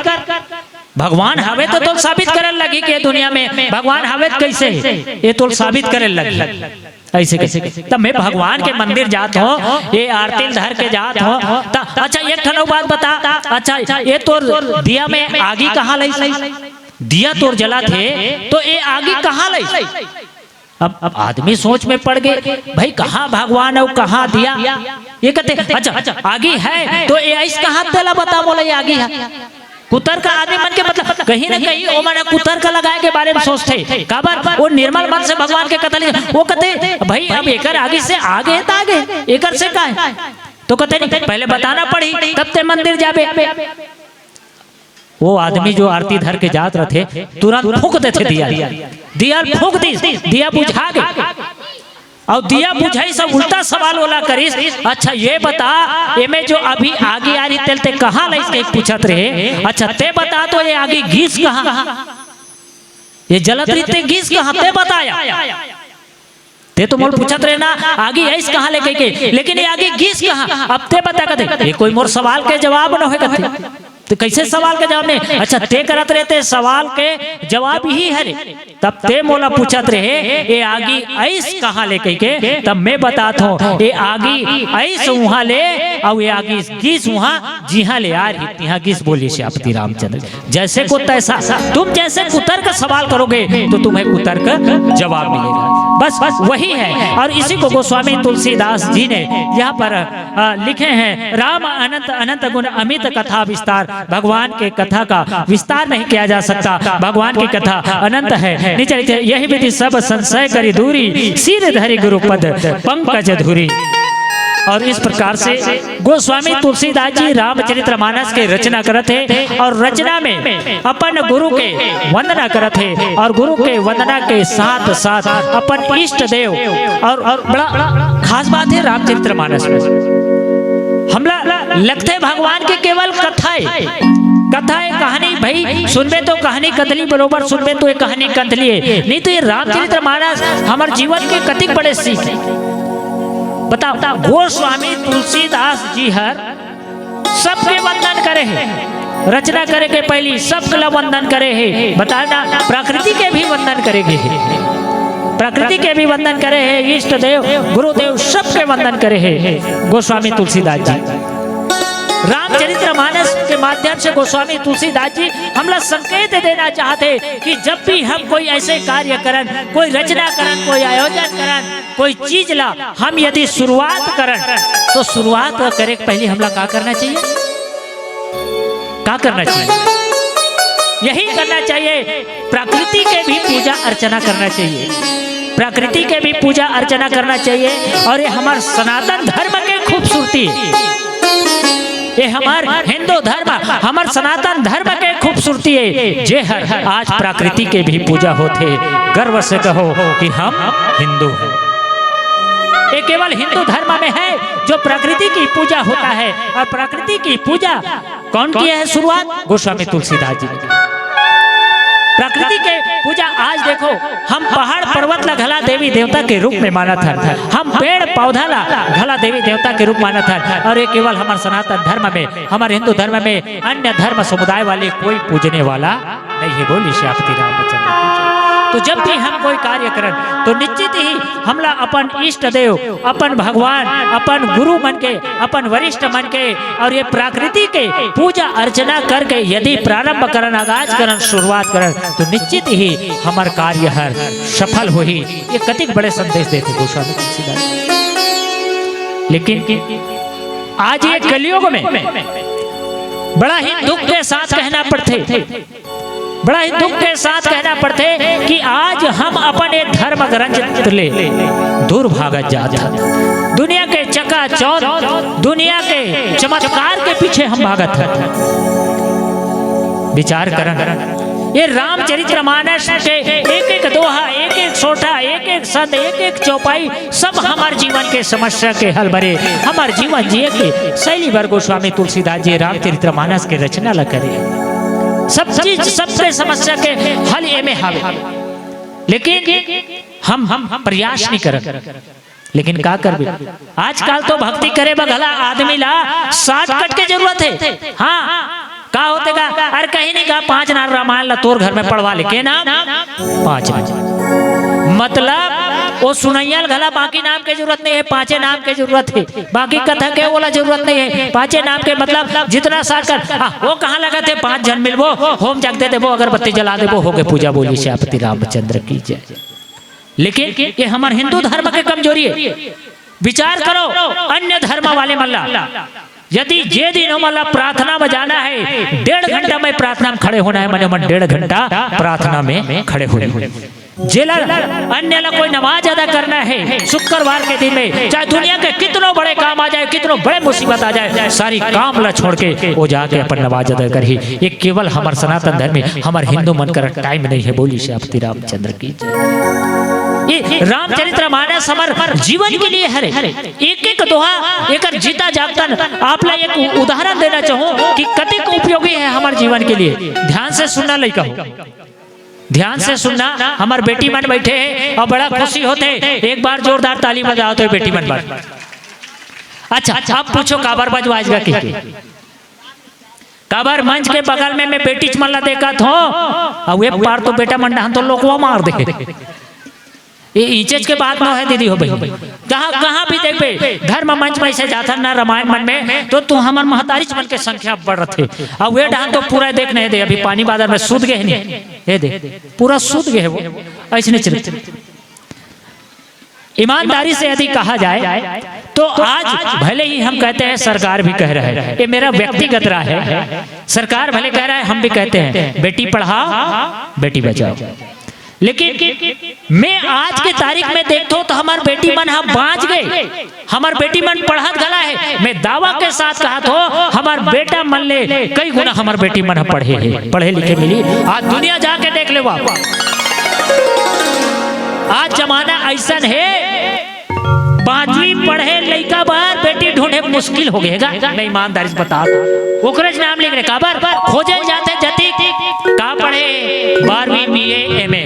भगवान हवे तो साबित करे लगी कि दुनिया में भगवान हवे कैसे ये तो साबित करे लगी ऐसे कैसे। तब मैं भगवान के मंदिर जात हो, ये आरती धर के जात हो। अच्छा एक ठनो बात बता, अच्छा ये तो दिया में आगी कहाँ लाई? दिया तोर जला थे तो ये आगी कहाँ लाई? अब आदमी सोच में पड़ गए, भाई कहाँ भगवान और कहाँ दिया? ये कहते अच्छा आगी है तो ये ऐस कहाँ तेला बता बोला ये आगी है। कुतर का आदमी मन के मतलब कहीं ना कहीं वो मैंने कुतर का लगाए के बारे में सोचते काबर वो निर्मल मन से भगवान के कथन वो कहते भाई अब एकर आगे से आगे है तो आगे एकर से का है तो कहते नहीं पहले बताना पड़ी तब ते मंदिर जाबे। वो आदमी जो आरती धर के जात रहे तुरंत फूंक देते दिया फूंक दी, दिया बुझा गई और दिया बुझाई सब उल्टा सवाल वाला करीस। अच्छा ये बता एमे जो अभी आगे आ रही तेल ते कहाँ लाई इसके पूछत रहे। अच्छा ते बता तो ये आगे गीस कहाँ, ये जलत रही ते गीस कहाँ ते बताया। ते तो मोल पूछत रहे ना आगे ऐस कहाँ लेके के, लेकिन ये आगे गीस कहाँ अब ते बता कहते ये कोई मोर सवाल के जवाब न हो कहते तो कैसे सवाल के जवाब नहीं। अच्छा ते करत रहते सवाल के जवाब ही है रे तब ते मोला पूछत रहे ये आगी ऐस कहाँ लेके के तब मैं बतात हूँ ये आगी ऐस वहाँ ले और ये आगी किस वहाँ जिहाँ ले आ रही तिहाँ किस बोली श्यापति रामचंद्र। जैसे को तैसा तुम जैसे कुतर का सवाल करोगे तो तुम्हें कुतर का जवाब मिलेगा। बस वही है। और इसी को गोस्वामी तुलसीदास जी ने यहाँ पर लिखे हैं राम अनंत अनंत गुण अमित कथा विस्तार। भगवान के कथा का विस्तार नहीं किया जा सकता, भगवान की कथा अनंत है। नीचे यही विधि सब संशय करी दूरी सिर धरी गुरुपद पंकज धुरी। और इस प्रकार से गोस्वामी तुलसीदास जी रामचरितमानस के रचना करते हैं और रचना में अपन गुरु के वंदना करते हैं और गुरु के वंदना के साथ साथ अपन इष्ट देव और बड़ा खास बात है रामचरितमानस में हमला लगते भगवान के केवल कथाएं कहानी भाई सुनबे तो कहानी कथली बरोबर सुनबे तो ये कहानी कथली है नहीं तो ये रामचरितमानस हमारे जीवन के कतिक बड़े सीख है। बताओ गोस्वामी तुलसीदास जी हर सबके वंदन करे है, रचना करे के पहली सबका वंदन करे है। बताना प्रकृति के भी वंदन करेगे, प्रकृति के भी वंदन करे है, इष्ट देव गुरुदेव सबके वंदन करे है गोस्वामी तुलसीदास जी। रामचरितमानस के माध्यम से गोस्वामी तुलसीदास जी हमला संकेत देना चाहते कि जब भी हम कोई ऐसे कार्य करन, कोई रचना करन, कोई आयोजन करन, कोई चीज ला हम यदि शुरुआत करन तो शुरुआत करे पहले हमला क्या करना चाहिए, क्या करना चाहिए? यही करना चाहिए। प्रकृति के भी पूजा अर्चना करना चाहिए, प्रकृति के भी पूजा अर्चना करना चाहिए। और ये हमारे सनातन धर्म के खूबसूरती, ये हमार हिंदू धर्म हमार सनातन धर्म के खूबसूरती है जे हर आज प्रकृति के भी पूजा होते। गर्व से कहो कि हम हिंदू हैं। ये केवल हिंदू धर्म में है जो प्रकृति की पूजा होता है। और प्रकृति की पूजा कौन किया है शुरुआत? गोस्वामी तुलसीदास जी ने। प्रकृति के पूजा आज देखो हम पहाड़ पर्वत ला घला देवी देवता के रूप में माना था, हम पेड़ पौधा ला घला देवी देवता के रूप माना था। और ये केवल हमारे सनातन धर्म में, हमारे हिंदू धर्म में अन्य धर्म समुदाय वाले कोई पूजने वाला नहीं है। बोली श्यापति रामचंद्र। तो जब भी हम कोई कार्य करें तो निश्चित ही हमला अपन इष्ट देव, अपन भगवान, अपन गुरु मन के, अपन वरिष्ठ मन के और ये प्रकृति के पूजा अर्चना करके यदि प्रारंभ करन, आगाज करन, शुरुआत करन तो निश्चित ही हमार कार्य हर सफल हो ही। ये कतिक बड़े संदेश देते गोस्वामी तुलसीदास। लेकिन आज ये कलयुग में बड़ा ही दुख के साथ कहना पड़ते, बड़ा ही दुख के साथ कहना पड़ते कि आज हम अपन एक धर्म ग्रंथ ले दूर भागत जाता, दुनिया के चकाचौंध, दुनिया के चमत्कार के पीछे हम भागत हैं। विचार करन ये रामचरितमानस के एक एक दोहा, एक एक सोटा, एक एक संद, एक एक चौपाई सब हमारे जीवन के समस्या के हल भरे, हमारे जीवन जिए के शैली भर गोस्वामी तुलसीदास जी रामचरितमानस के रचना ल करे। सब चीज सबसे समस्या के हल ये में हावे, लेकिन हम प्रयास नहीं कर। लेकिन क्या करबे? आजकल तो भक्ति करे बगला आदमी ला शॉर्टकट के जरूरत है। हाँ का होते का? अरे कहीं नहीं कहा 5 नाम रामायण ला तोर घर में पढ़वा ले के नाम 5 मतलब वो सुनैयल घला बाकी नाम के जरूरत नहीं है, 5 नाम के जरूरत है, बाकी कथा के वाला जरूरत नहीं है। 5 नाम के मतलब जितना साथ कर वो कहाँ लगा थे 5 जन मिलबो होम जग दे देबो अगरबत्ती जला देबो हो गए पूजा बोली श्यापति रामचंद्र की जय। लेकिन ये हमारे हिंदू धर्म की कमजोरी है। विचार करो अन्य धर्म वाले मल्ला यदि जे दिन मल्ला प्रार्थना में जाना है 1.5 घंटा में प्रार्थना में खड़े होना है, मैंने 1.5 घंटा प्रार्थना में खड़े होने जेला अन्य ला कोई नमाज अदा करना है शुक्रवार के दिन में, चाहे दुनिया के कितनों बड़े काम आ जाए कितनों बड़े मुसीबत आ जाए सारी काम ला छोड़ के वो जाके अपन नमाज अदा कर ही। ये केवल हमारे सनातन धर्म में हमारे हिंदू मन कर टाइम नहीं है बोली श्री रामचंद्र की जय। ये रामचरित्र मानस हमारे जीवन के लिए हरे एक एक दोहा एक जीता जागता आप ला एक उदाहरण देना चाहूँ कि कतिक उपयोगी है हमारे जीवन के लिए। ध्यान से सुनना लइका हो, ध्यान से सुनना। हमारे बेटी मन बैठे हैं और बड़ा खुशी होते हैं, एक बार जोरदार ताली बजाओ तो बेटी मन बार। अच्छा आप पूछो काबर बजवाएगा कि काबर मंच के बगल में मैं बेटी मन ला देखा था और एक बार तो बेटा मन तो लोग वो मार दे। ये इज्जत के बात ना है दीदी हो भाई, कहाँ भी देख धर्म मंच में से जाता ना रामायण मन में तो तू हमारे महतारी मन के संख्या बढ़ रहे और वे डांस तो पूरा देख नहीं दे। अभी पानी बादल में सूद गए नहीं ये दे पूरा सूद गए वो ऐसे नहीं चले। ईमानदारी से यदि कहा जाए तो आज भले ही हम कहते हैं सरकार भी कह रहा है, ये मेरा व्यक्तिगत राय है, सरकार भले कह रहा है हम भी कहते हैं बेटी पढ़ाओ बेटी बचाओ, लेकिन मैं आज के तारीख में देखता हूँ तो हमारे बेटी मन हम बाँच गए, हमारे बेटी मन पढ़त गला है। मैं दावा के साथ कहा तो हमारे बेटा मन ले कई गुना हमारे बेटी मन पढ़े लिखे मिली। आज दुनिया जाके देख ले आज जमाना ऐसा है 5वीं पढ़े लड़का बार बेटी ढूंढे मुश्किल हो गएगा। मैं ईमानदारी से बता ओकरज नाम लिख रहे काबर खोजे जाते जति का पढ़े 12वीं बीए एमए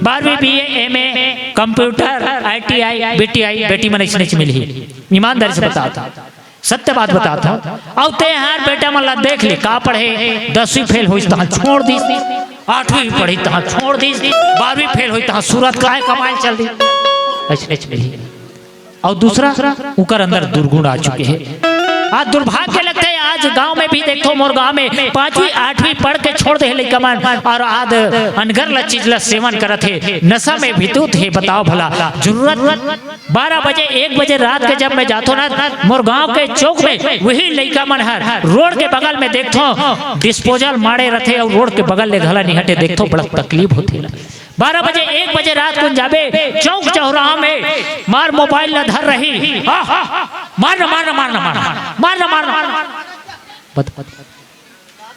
12वीं BA MA computer ITI BTI बेटी मन ऐसे नहीं मिली। ईमानदारी से बताता सत्य बात बताता अब ते यार बेटा मला देख ले का पढ़े 10वीं फेल हुई तहाँ छोड़ दी, 8वीं पढ़ी तहाँ छोड़ दी, 12वीं फेल हुई तहाँ सूरत का कमाई चल दी ऐसे नहीं मिली। और दूसरा उकर अंदर दुर्गुण आ चुके हैं। आज दुर्भाग्य लगता है आज गांव में भी देखो मोर गांव में 5वीं 8वीं पढ़ के छोड़ दे कमान और आज अनगर ला चीज ला सेवन करत है नशा में विद्युत है। बताओ भला जरूरत 12 बजे 1 बजे रात के जब मैं जातो ना मोर गांव के चौक में वही लड़का मन हर रोड के बगल में देखो डिस्पोजल मारे रथे और रोड के बगल ले घला निहटे देखो बड़ा तकलीफ होती है। 12 बजे 1 बजे रात को जाबे चौक चौराहा में मार मोबाइल न धर रही मार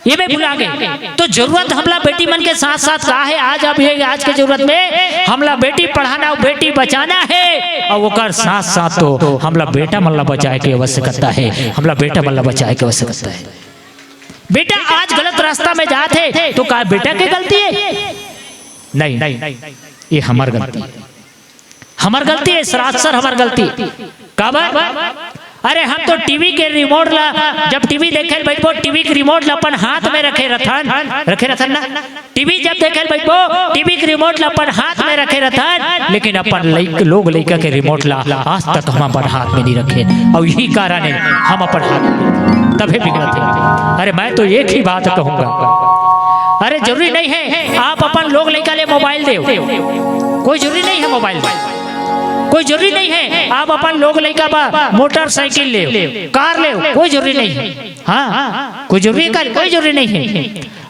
ये मैं भुला गए। तो जरूरत हमला बेटी मन के साथ साथ कहा है आज अब ये आज के जरूरत में हमला बेटी पढ़ाना बेटी बचाना है और वो कर साथ साथ तो हमला बेटा मल्ला बचाए के आवश्यकता है, हमला बेटा मल्ला बचाए के आवश्यकता है। बेटा आज गलत रास्ता में जाते तो का बेटा की गलती है? नहीं ये हमार गलती है, हमार गलती है सरासर हमार गलती। काबर अरे हम तो टीवी के रिमोट ला जब टीवी देखे बैठो टीवी के रिमोट ला अपन हाथ में रखे रथन ना टीवी जब देखे बैठो टीवी के रिमोट ला अपन हाथ में रखे रथन, लेकिन अपन लोग लड़का के रिमोट ला आज तक हम अपन हाथ में नहीं रखे और यही कारण है हम अपन हाथ तभी बिगड़ते हैं। अरे मैं तो एक ही बात कहूंगा, अरे जरूरी नहीं है आप अपन लोग लड़का ले मोबाइल दे, कोई जरूरी नहीं है मोबाइल कोई जरूरी नहीं है आप अपन लोग लड़का बा मोटरसाइकिल ले कार ले कोई जरूरी नहीं है। हाँ कोई जरूरी कोई जरूरी नहीं है।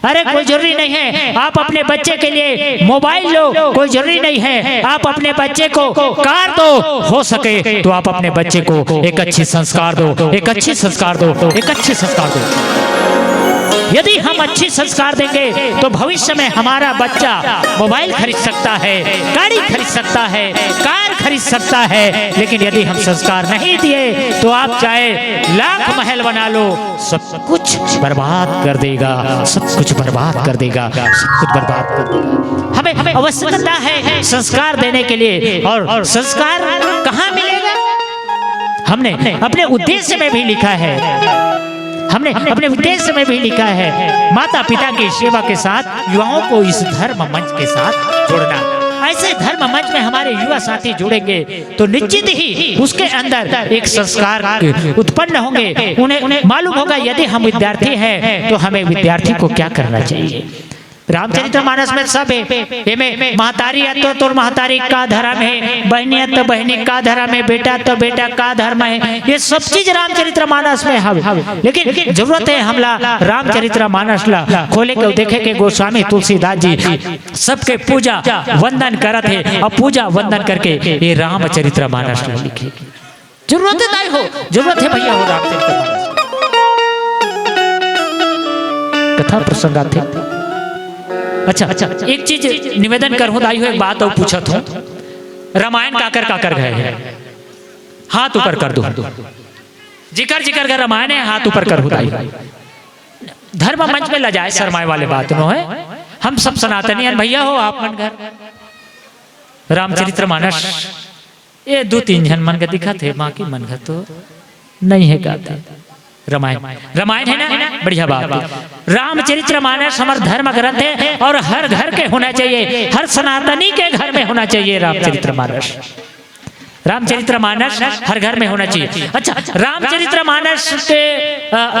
अरे कोई जरूरी नहीं है आप अपने बच्चे के लिए मोबाइल लो, कोई जरूरी नहीं है आप अपने बच्चे को कार दो, हो सके तो आप अपने बच्चे को एक अच्छी संस्कार दो, एक अच्छी संस्कार दो, एक अच्छी संस्कार दो। यदि हम अच्छी संस्कार देंगे तो भविष्य में हमारा बच्चा मोबाइल खरीद सकता है, गाड़ी खरीद सकता है, कार खरीद सकता है, लेकिन यदि हम संस्कार नहीं दिए तो आप चाहे लाख महल बना लो सब कुछ बर्बाद कर देगा, सब कुछ बर्बाद कर देगा, सब कुछ बर्बाद कर देगा। हमें आवश्यकता है संस्कार देने के लिए और संस्कार कहाँ मिलेगा? हमने अपने उद्देश्य में भी लिखा है हमने अपने उद्देश्य में भी लिखा है, माता पिता की सेवा के साथ युवाओं को इस धर्म मंच के साथ जोड़ना। ऐसे धर्म मंच में हमारे युवा साथी जुड़ेंगे तो निश्चित ही उसके अंदर एक संस्कार उत्पन्न होंगे। उन्हें मालूम होगा यदि हम विद्यार्थी हैं तो हमें विद्यार्थी को क्या करना चाहिए। रामचरितमानस में सब है, में महतारी है तो महतारी का धर्म है, बहनी है तो बहनी का धर्म है, बेटा तो बेटा का धर्म है। ये सब चीज रामचरितमानस में है। लेकिन जरूरत है हमला रामचरितमानस ला खोले के देखे के गोस्वामी तुलसीदास जी सबके पूजा वंदन करत है और पूजा वंदन करके ये रामचरितमानस लिखे। जरूरत है हो, जरूरत है भैया हो रामचरितमानस। कथा प्रसंगात है। अच्छा, एक चीज निवेदन कर दाई हो, एक बात और पूछत हूँ। रामायण काकर काकर गए हैं, हाथ ऊपर कर दो। जिकर जिकर का रामायण है हाथ ऊपर कर दाई। धर्म मंच में लजाए शर्माए वाले बात नो है। हम सब सनातनी हैं भैया हो, आप मन घर रामचरितमानस ये 2-3 जन मन का दिखा थे, बाकी मन का तो नहीं है गाते। रामायण है ना, बढ़िया बात। रामचरितमानस हमारा धर्म ग्रंथ है और हर घर के होना चाहिए, हर सनातनी के घर में होना चाहिए रामचरितमानस। रामचरितमानस हर घर में होना चाहिए। अच्छा, रामचरितमानस के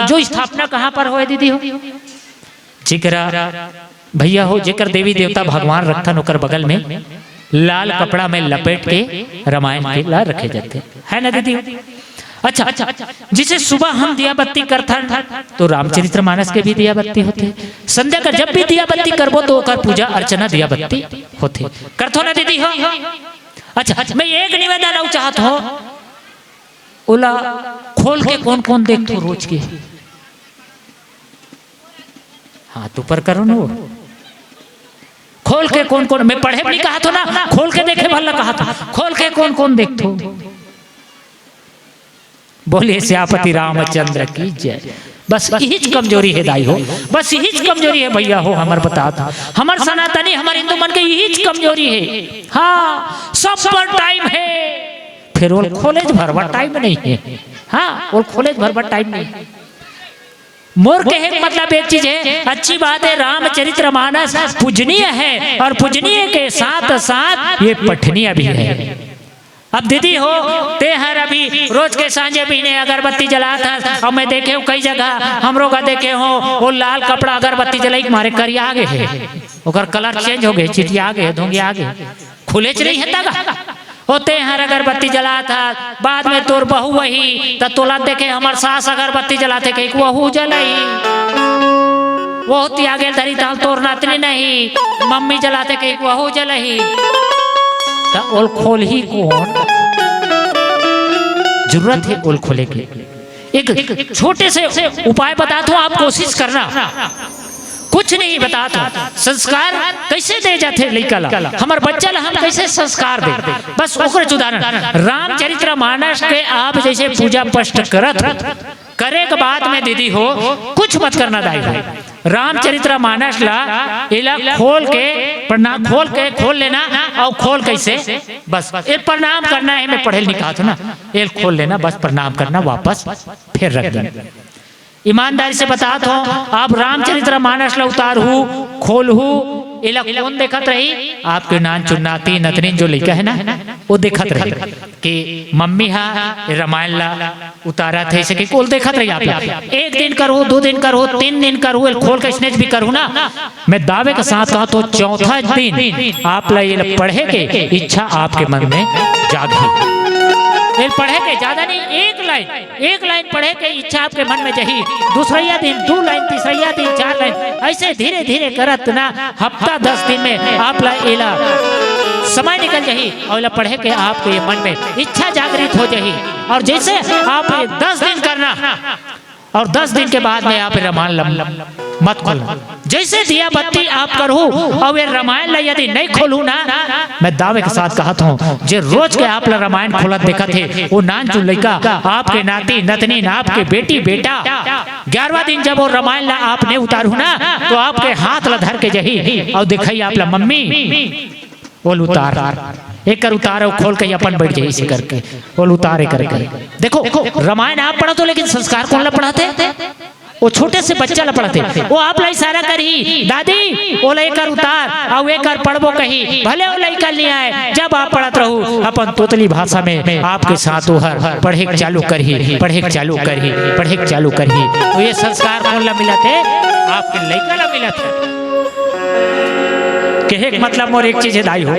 जो स्थापना कहाँ पर हो दीदी हो? जिकरा भैया हो, जिकर देवी देवता भगवान रखता नौकर बगल में लाल कपड़ा में लपेट के रामायण के ला रखे जाते है ना दीदी। अच्छा, जिसे सुबह हम दिया बत्ती करता तो रामचरितमानस के भी दिया बत्ती होते। संध्या का जब भी दिया बत्ती करबो तो ओकर पूजा अर्चना दिया बत्ती होते। करथो ना दीदी हो? अच्छा, मैं एक निवेदन और चाहत हो, ओला खोल के कौन कौन देखो रोज के हाथ ऊपर करो ना। खोल के कौन कौन, मैं पढ़े भी कहा था ना, खोल के देखे भला कहा था, खोल के कौन कौन देखो। बोलिए श्यापति रामचंद्र की जय। बस यही कमजोरी है दाई हो, बस यही कमजोरी है भैया हो। हमार बता था हमार सनातनी हमारे हिंदू मन के यही कमजोरी है। हाँ, सब पर टाइम है, फिर वो कॉलेज भरवा टाइम नहीं है। हाँ, वो कॉलेज भरवा टाइम नहीं है। मोर कहे मतलब एक चीज है, अच्छी बात है रामचरितमानस पूजनीय है और पूजनीय के साथ साथ ये पठनीय भी है। अब दीदी हो ते हर अभी रोज के सांझे पीने अगरबत्ती जलाता और मैं देखे हूँ कई जगह हमरो का देखे हो वो लाल कपड़ा अगरबत्ती जलाई मारे करी आगे है, ओकर कलर चेंज हो गए, चिटिया आगे धोंगे आगे खुले च नहीं है तगा होते हर अगरबत्ती जलाता। बाद में तोर बहू वही तो तोला देखे हमार सास अगरबत्ती जलाते कहीं वहू जलाई, वो त्यागे धरी ताल तोर नातनी नहीं मम्मी जलाते कहीं वहू जलही। ओल खोल ही कौन? जरूरत है ओल खोले की। एक छोटे से उपाय बताता हूं, आप कोशिश करना। कुछ नहीं बताता, संस्कार कैसे दे जाते लड़का हमार बच्चा हम कैसे संस्कार दे, बस ओकर उदाहरण रामचरितमानस के आप जैसे पूजा पष्ट करत करे के बाद में दीदी हो कुछ मत करना दाई भाई। रामचरितमानस ला इला खोल के प्रणाम खोल लेना और खोल कैसे बस ये प्रणाम करना है। मैं पढ़े लिखा था ना, ये खोल लेना बस प्रणाम करना वापस फिर रख देना। ईमानदारी से बता दो आप रामचरितमानस ला उतारू खोलू इला कौन देखत रही? आपके नान चुन्नाती नतनी जो लड़का है ना वो देखत रही कि मम्मी हा रामायण ला उतारा थे इसे कोल देखत रही। आप एक दिन करो, 2 दिन करो, 3 दिन करो, खोल के स्नेच भी करूँ ना, मैं दावे के साथ कहा तो चौथा दिन आप ला ये पढ़े के इच्छा आपके मन में जागी। पढ़े के ज्यादा नहीं, एक लाइन पढ़े के इच्छा आपके मन में जही, दूसरा दिन 2 लाइन, तीसरा दिन 4 लाइन, ऐसे धीरे धीरे करत ना हफ्ता 10 दिन में आप ला समय निकल जाही और पढ़े के आपके मन में इच्छा जागृत हो जाही। और जैसे आप 10 दिन करना और 10 दिन के बाद में आप रामायण मत खोलना। जैसे दिया बत्ती आप करो और ये रामायण ला यदि नहीं खोलू ना, मैं दावे के साथ कहता हूँ जो रोज के आप ला रामायण खोलत देखा थे वो नान जो लड़का आपके नाती नतनी आपके बेटी बेटा 11वां दिन जब वो रामायण ला आपने उतारू ना तो आपके हाथ ला धर के जही और दिखाई आप ला मम्मी वो उतार एक कर उतारे खोल के अपन बैठ जाए इसे करके वो उतारे करके। देखो रामायण आप पढ़ा तो लेकिन संस्कार कौन ला पढ़ाते? वो छोटे से बच्चा ला पढ़ते वो आप ला इशारा करी दादी वो लेकर उतार और वे कर पढ़बो कही भले वो लेकर ले आए जब आप पढ़त रहू अपन तोतली भाषा में आपके साथ हर पढ़े चालू करही पढ़े चालू करही पढ़े चालू करही तो ये संस्कार कौन ला मिला थे आपके लड़का ला मिला था कहे मतलब मोर एक चीज है दाई हो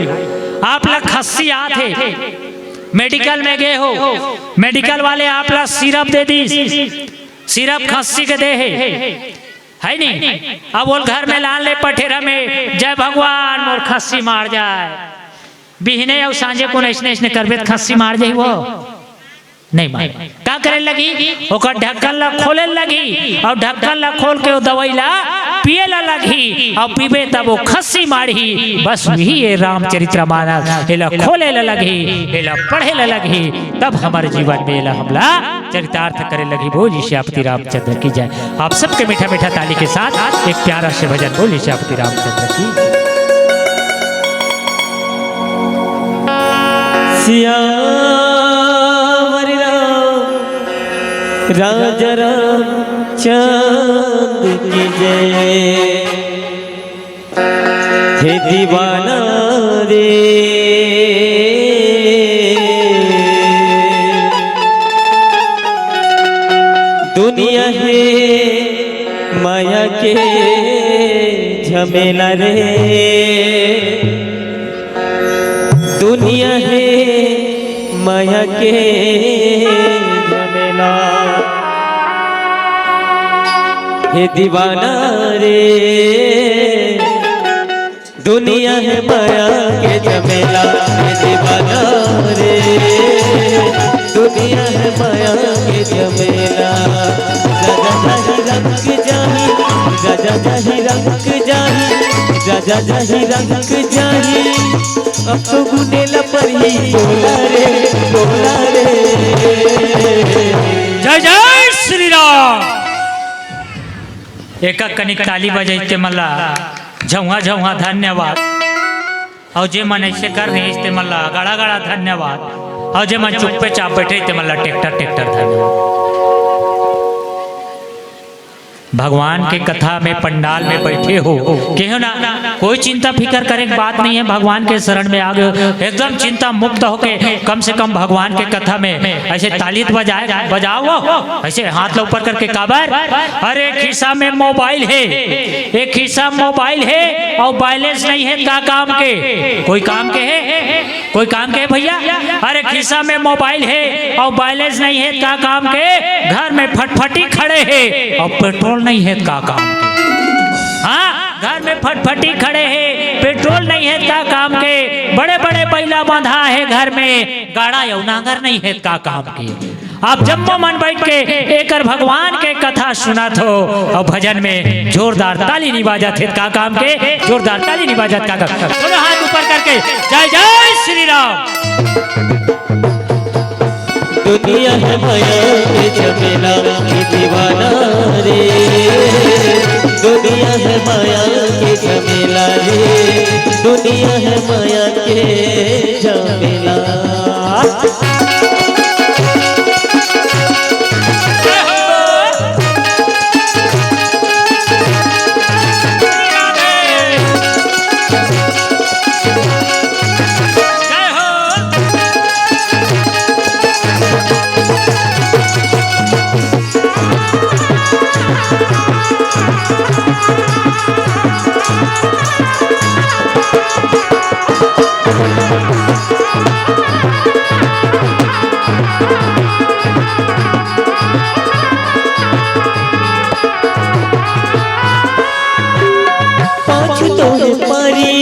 आप ला खस्सी आते मेडिकल में गए हो मेडिकल वाले आप ला सिरप दे दी सिरप खस्सी के दे है नहीं अब वो घर में लान ले पठेरा में जय भगवान मोर खस्सी मार जाए बिहने और सांझे को ऐसने करबे खस्सी मार जाए वो नहीं मार क्या करे लगी ओकर ढक्कन ला खोले लगी और ढक्कन ला खोल के वो दवाई ला पिए ला लगी और पीबे तब वो खस्सी मारी बस वही ये रामचरित्र मानस एला खोले ला लगी एला पढ़े ला लगी तब हमारे जीवन में एला हमला चरितार्थ करे लगी बोली श्यापति रामचंद्र की जय। आप सबके मीठा मीठा ताली के साथ एक प्यारा से भजन बोली श्यापति रामचंद्र की राजा रामचंद्र की जय। हे दीवाना रे दुनिया है माया के झमेला रे दुनिया है माया के झमेला हे दीवाना रे दुनिया है माया के झमेला हे दीवाना रे दुनिया है माया के झमेला राजा जाही रंग जाही राजा जाही रंग जाही अब तो गुनेला पर ही बोला रे जय जय श्री राम। एक कनिक ताली बजाते मला झुआ झुआ धन्यवाद और जे मन ऐसे कर रहे इसते मला गड़ा गड़ा धन्यवाद और जे मन चुप पे चाप बैठे ते मला टेक्टर टेक्टर धन्यवाद। भगवान के कथा में पंडाल में बैठे हो कहो ना कोई चिंता फिकर करे की बात नहीं है भगवान के शरण में आ गए एकदम चिंता मुक्त होके कम से कम भगवान के कथा में ऐसे ताली बजाओ ऐसे हाथ ऊपर करके काबर अरे खिस्सा में मोबाइल है एक खिस्सा मोबाइल है और बैलेंस नहीं है क्या काम के कोई काम के है कोई काम के है भैया अरे खिस्सा में मोबाइल है और बैलेंस नहीं है क्या काम के घर में फटफटी खड़े है और पेट्रोल नहीं है का काम के हाँ घर में फटफटी खड़े हैं पेट्रोल नहीं है का काम के बड़े बड़े बैला बांधा है घर में गाड़ा यौनागर नहीं है का काम के आप जम्मो मन बैठ के एकर भगवान के कथा सुना थो और भजन में जोरदार ताली नहीं बाजत है का काम के जोरदार ताली नहीं बाजत का काम दोनों हाथ ऊपर करके जय जय श्री राम। दुनिया है माया के झमेला के दीवाना रे दुनिया है माया के झमेला रे दुनिया है माया के झमेला।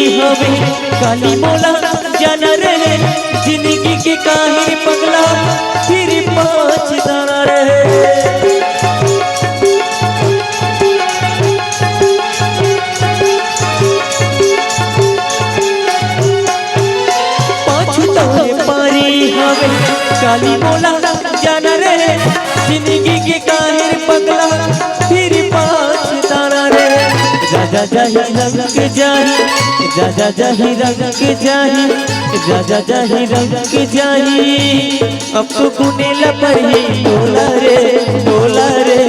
काली मोला जाना रहे जिंदगी के काहे पगला फिर पाँच दाना रहे पाँच तो पारी हवे काली मोला जाना रहे जिंदगी के काहे पगला फिर पाँच दाना रहे राजा जाही रंग जाही राजा जाही रंग जाही राजा जाही रंग जाही अब तो कुनेला पर ही बोला रे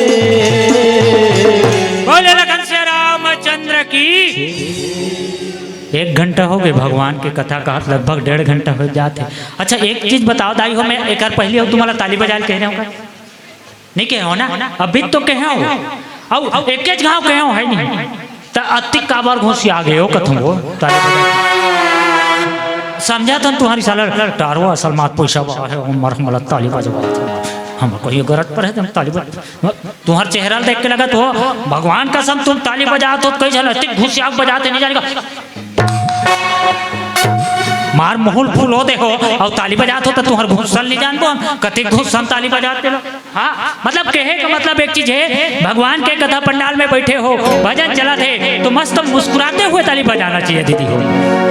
घंटा हो गए भगवान के कथा का लगभग 1.5 घंटा हो जाते। अच्छा एक चीज बताओ दाई हो, मैं एक बार पहले तुम्हारा ताली बजा कह रहे हो नहीं कहे हो ना, अभी तो कहे हो अब एक गाँव कहे हो है नहीं तो अति काबर घोसी आ गए हो कथम हो ताली समझा था तुम्हारी साल टारो असल मात पैसा है उमर हमला ताली बजवा हम कोई गरज पर है तुम ताली बजा तुम्हारा चेहरा देख के लगा तो भगवान का सम तुम ताली बजा तो कई जन अति घुसिया बजाते नहीं जाएगा मार मोहल फूल हो देखो और ताली बजाते हो तो तुम्हार घुसल नहीं जानबो हम कति घुस हम ताली बजाते लो। हाँ मतलब कहे का मतलब एक चीज है, भगवान के कथा पंडाल में बैठे हो भजन चला थे तो मस्त मुस्कुराते हुए ताली बजाना चाहिए दीदी हो,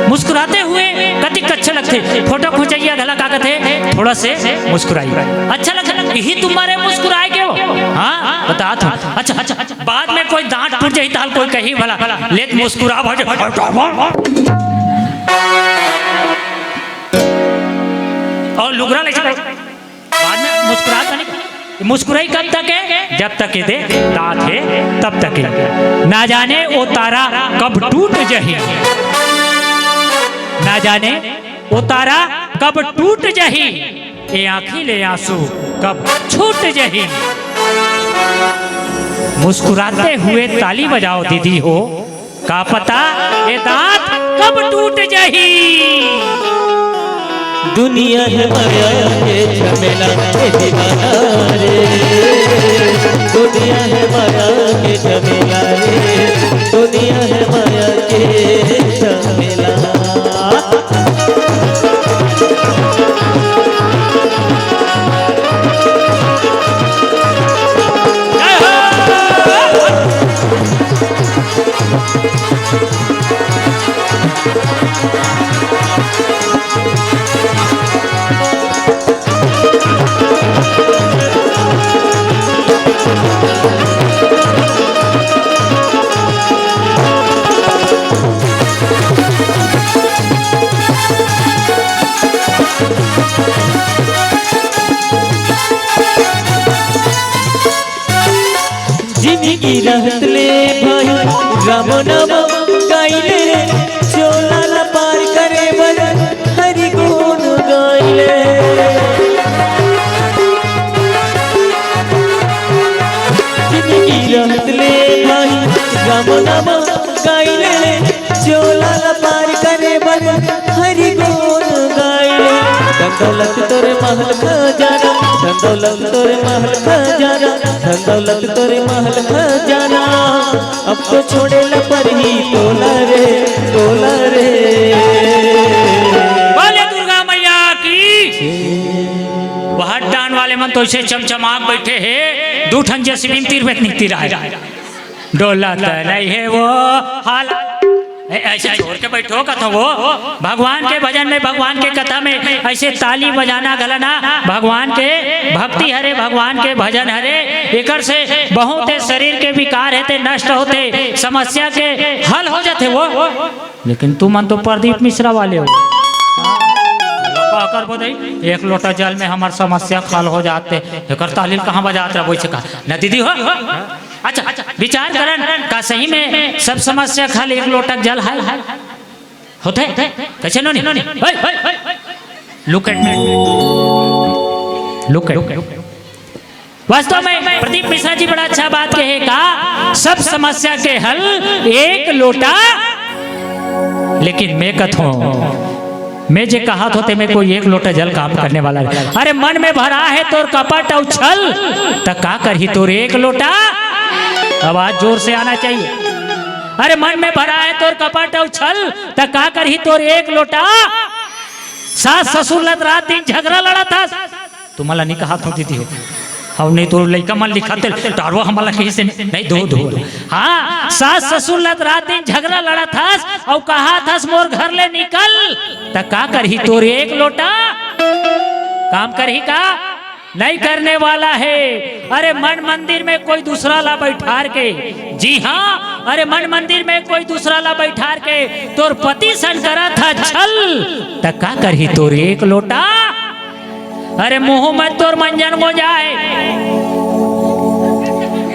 मुस्कुराते हुए कति अच्छे लगते। फोटो खिंचाइए गला कागज है थोड़ा से मुस्कुराइए अच्छा लगता यही तुम्हारे मुस्कुराए के हो। हाँ बता था अच्छा अच्छा बाद में कोई दांत टूट जाए ताल कोई कही भला लेत मुस्कुरा और लुगरा ले चला बाद में मुस्कुराता नहीं। मुस्कुराई कब तक है जब तक दे दांत है तब तक है। ना जाने वो तारा कब टूट जही, ना जाने वो तारा कब टूट जही, ये आंखी ले आंसू कब छूट जही। मुस्कुराते हुए ताली बजाओ दीदी हो, का पता ये दांत कब टूट जही। दुनिया है माया के झमेला के दीवाना रे, दुनिया है माया के झमेला रे, दुनिया है माया के झमेला। जिंदगी रहत ले भाई राम नाम गाइले, चोला ला पार करे बर हरि गुण गाइले। जिंदगी रहत ले भाई राम नाम गाइले, चोला ला पार करे बर हरि गुण गाइले। दौलत तोरे महल खजाना, दौलत तोरे महल खजाना, दौलत तोरे महल खजाना, अब तो छोड़े ला पर ही तोला रे तोला रे। बोले दुर्गा मैया की। वह डान वाले मन तो इसे चमचमाक बैठे हैं दूठन जैसे तीर में नहीं तीर आएगा डोला नहीं है वो हाल ऐसे छोड़ के बैठो कथा वो भगवान के भजन में भगवान के कथा में ऐसे ताली बजाना गलना भगवान के भक्ति हरे भगवान के भजन हरे एकर से बहुत शरीर के विकार है नष्ट होते समस्या के हल हो जाते वो। लेकिन तुम मन तो प्रदीप मिश्रा वाले हो कर बोल एक लोटा जल में हमार समस्या हल हो जाते एक तालील कहाँ बजाते रहा वैसे कहा न दीदी हो। अच्छा विचार करन का सही में सब समस्या खाली एक लोटा जल है होते कैसे नो नहीं look at me look at वास्तव में प्रदीप मिश्रा जी बड़ा अच्छा बात कहे का सब समस्या के हल एक लोटा। लेकिन मैं कथो मैं जे कहा होते मैं कोई एक लोटा जल काम करने वाला है। अरे मन में भरा है तोर कपट और छल तो का करही तोर एक लोटा। आवाज जोर से आना चाहिए। अरे मन में भरा है तोर कपट और छल तो का करही तोर एक लोटा। सास ससुर लत रात दिन झगड़ा लड़ा था तुम्हारा नहीं कहा होती थी और नहीं तो लड़का मन लिखाते टारवा हमारा कहीं से नहीं दो हाँ सास ससुर लत रात दिन झगड़ा लड़ा था और कहा था मोर घर ले निकल तो का करही तोर एक लोटा। काम करही का नहीं करने वाला है। अरे मन मंदिर में कोई दूसरा ला बैठार के जी हाँ अरे मन मंदिर में कोई दूसरा ला बैठार के तोर पति सन करा था छल तो का करही तोर एक लोटा। अरे मुंह में तोर मंजन हो जाए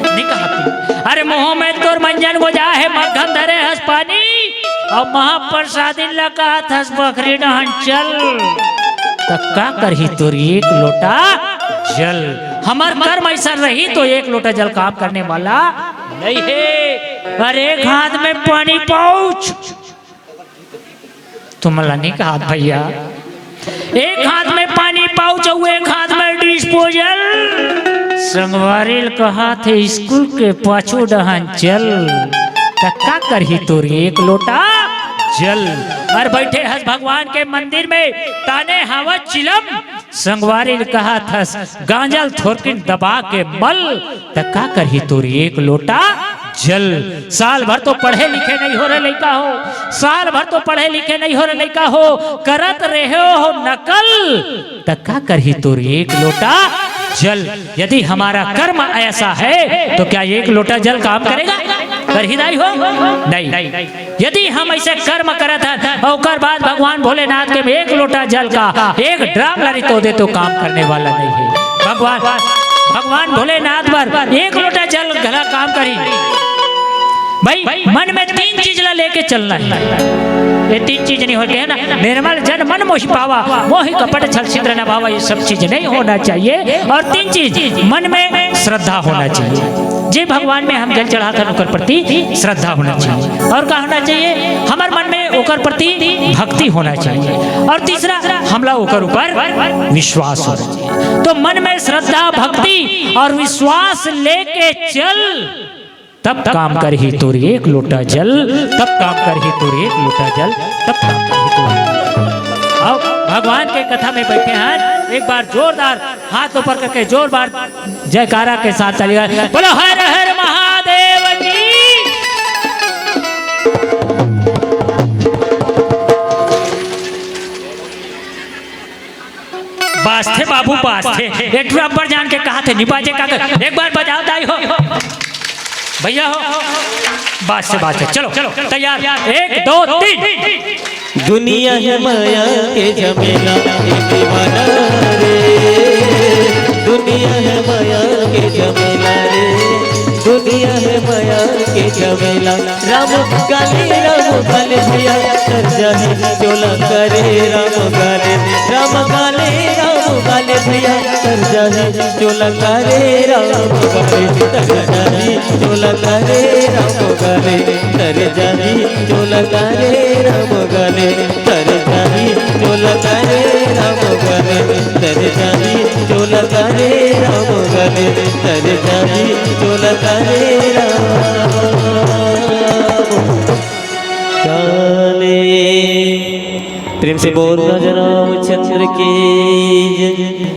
नहीं कहा अरे मुंह में तोर मंजन हो जाए मक्खन धरे हंस पानी और महाप्रसादी लगा थस बकरी डहन चल तो का करही तोर एक लोटा जल। हमार कर्म ऐसा रही तो एक लोटा जल काम करने वाला नहीं है। और एक हाथ में पानी पाउच, तुमला नहीं कहा भैया, एक हाथ में पानी पाउच और एक हाथ में डिस्पोजल। संगवारी कहा थे स्कूल के पाछू डहन चल का करही तोर एक लोटा जल। और बैठे हस भगवान के मंदिर में ताने हवा चिलम। संगवारी कहा था गांजल थोरकिन दबा के मल का करही तोर एक लोटा जल। साल भर तो पढ़े लिखे नहीं हो रहे लड़का हो, साल भर तो पढ़े लिखे नहीं हो रहे लड़का हो, करत रहे हो नकल का करही तोर एक लोटा जल। यदि हमारा कर्म ऐसा है तो क्या एक लोटा जल काम करेगा? कर ही नहीं हो नहीं। यदि हम ऐसे कर्म करत हैं और बाद भगवान भोलेनाथ के एक लोटा जल का एक ड्राम लारी तो दे तो काम करने वाला नहीं है। भगवान भोलेनाथ पर एक लोटा जल घला काम करी। भाई मन में तीन चीज ला लेके चलना है। ये तीन चीज नहीं होते है ना, निर्मल जन मन मोहि पावा, मोहि कपट छल छिद्र न भावा, ये सब चीज नहीं होना चाहिए। और तीन चीज मन में श्रद्धा होना चाहिए। जे भगवान में हम जल चढ़ाते ओकर प्रति श्रद्धा होना चाहिए। और क्या होना चाहिए? हमार मन में ओकर प्रति भक्ति होना चाहिए। और तीसरा हमला ओकर ऊपर विश्वास होना चाहिए। तो मन में श्रद्धा भक्ति और विश्वास लेके चल तब काम करही तोर एक लोटा जल, तब काम करही तोर एक लोटा जल, तब काम करही तोर। आओ भगवान के कथा में बैठे हैं, एक बार जोरदार हाथ ऊपर करके जोरदार जयकारा के साथ चलिए, बोलो हर हर महादेव की। बास थे बाबू बास थे, एक ड्रम पर जान के कहा थे निबाजे का एक बार बजाओ दाई हो भैया हो। बात से बात है, चलो चलो तैयार, एक दो तीन। दुनिया है माया के झमेला के दीवाना रे, दुनिया है माया के झमेला रे, दुनिया है माया के झमेला। राम गाले भैया कर जाए चोला करे, राम गाले भैया कर जाए चोला करे, राम गाले तर जाए चोला करे, राम गाले तर जाए चोला करे, राम गाले तर जाए चोला करे, राम गाले तर जाए चोला करे, राम गाले तर जाए चोला करे, राम गाले। प्रेम से बोल राजा रामचंद्र की जय।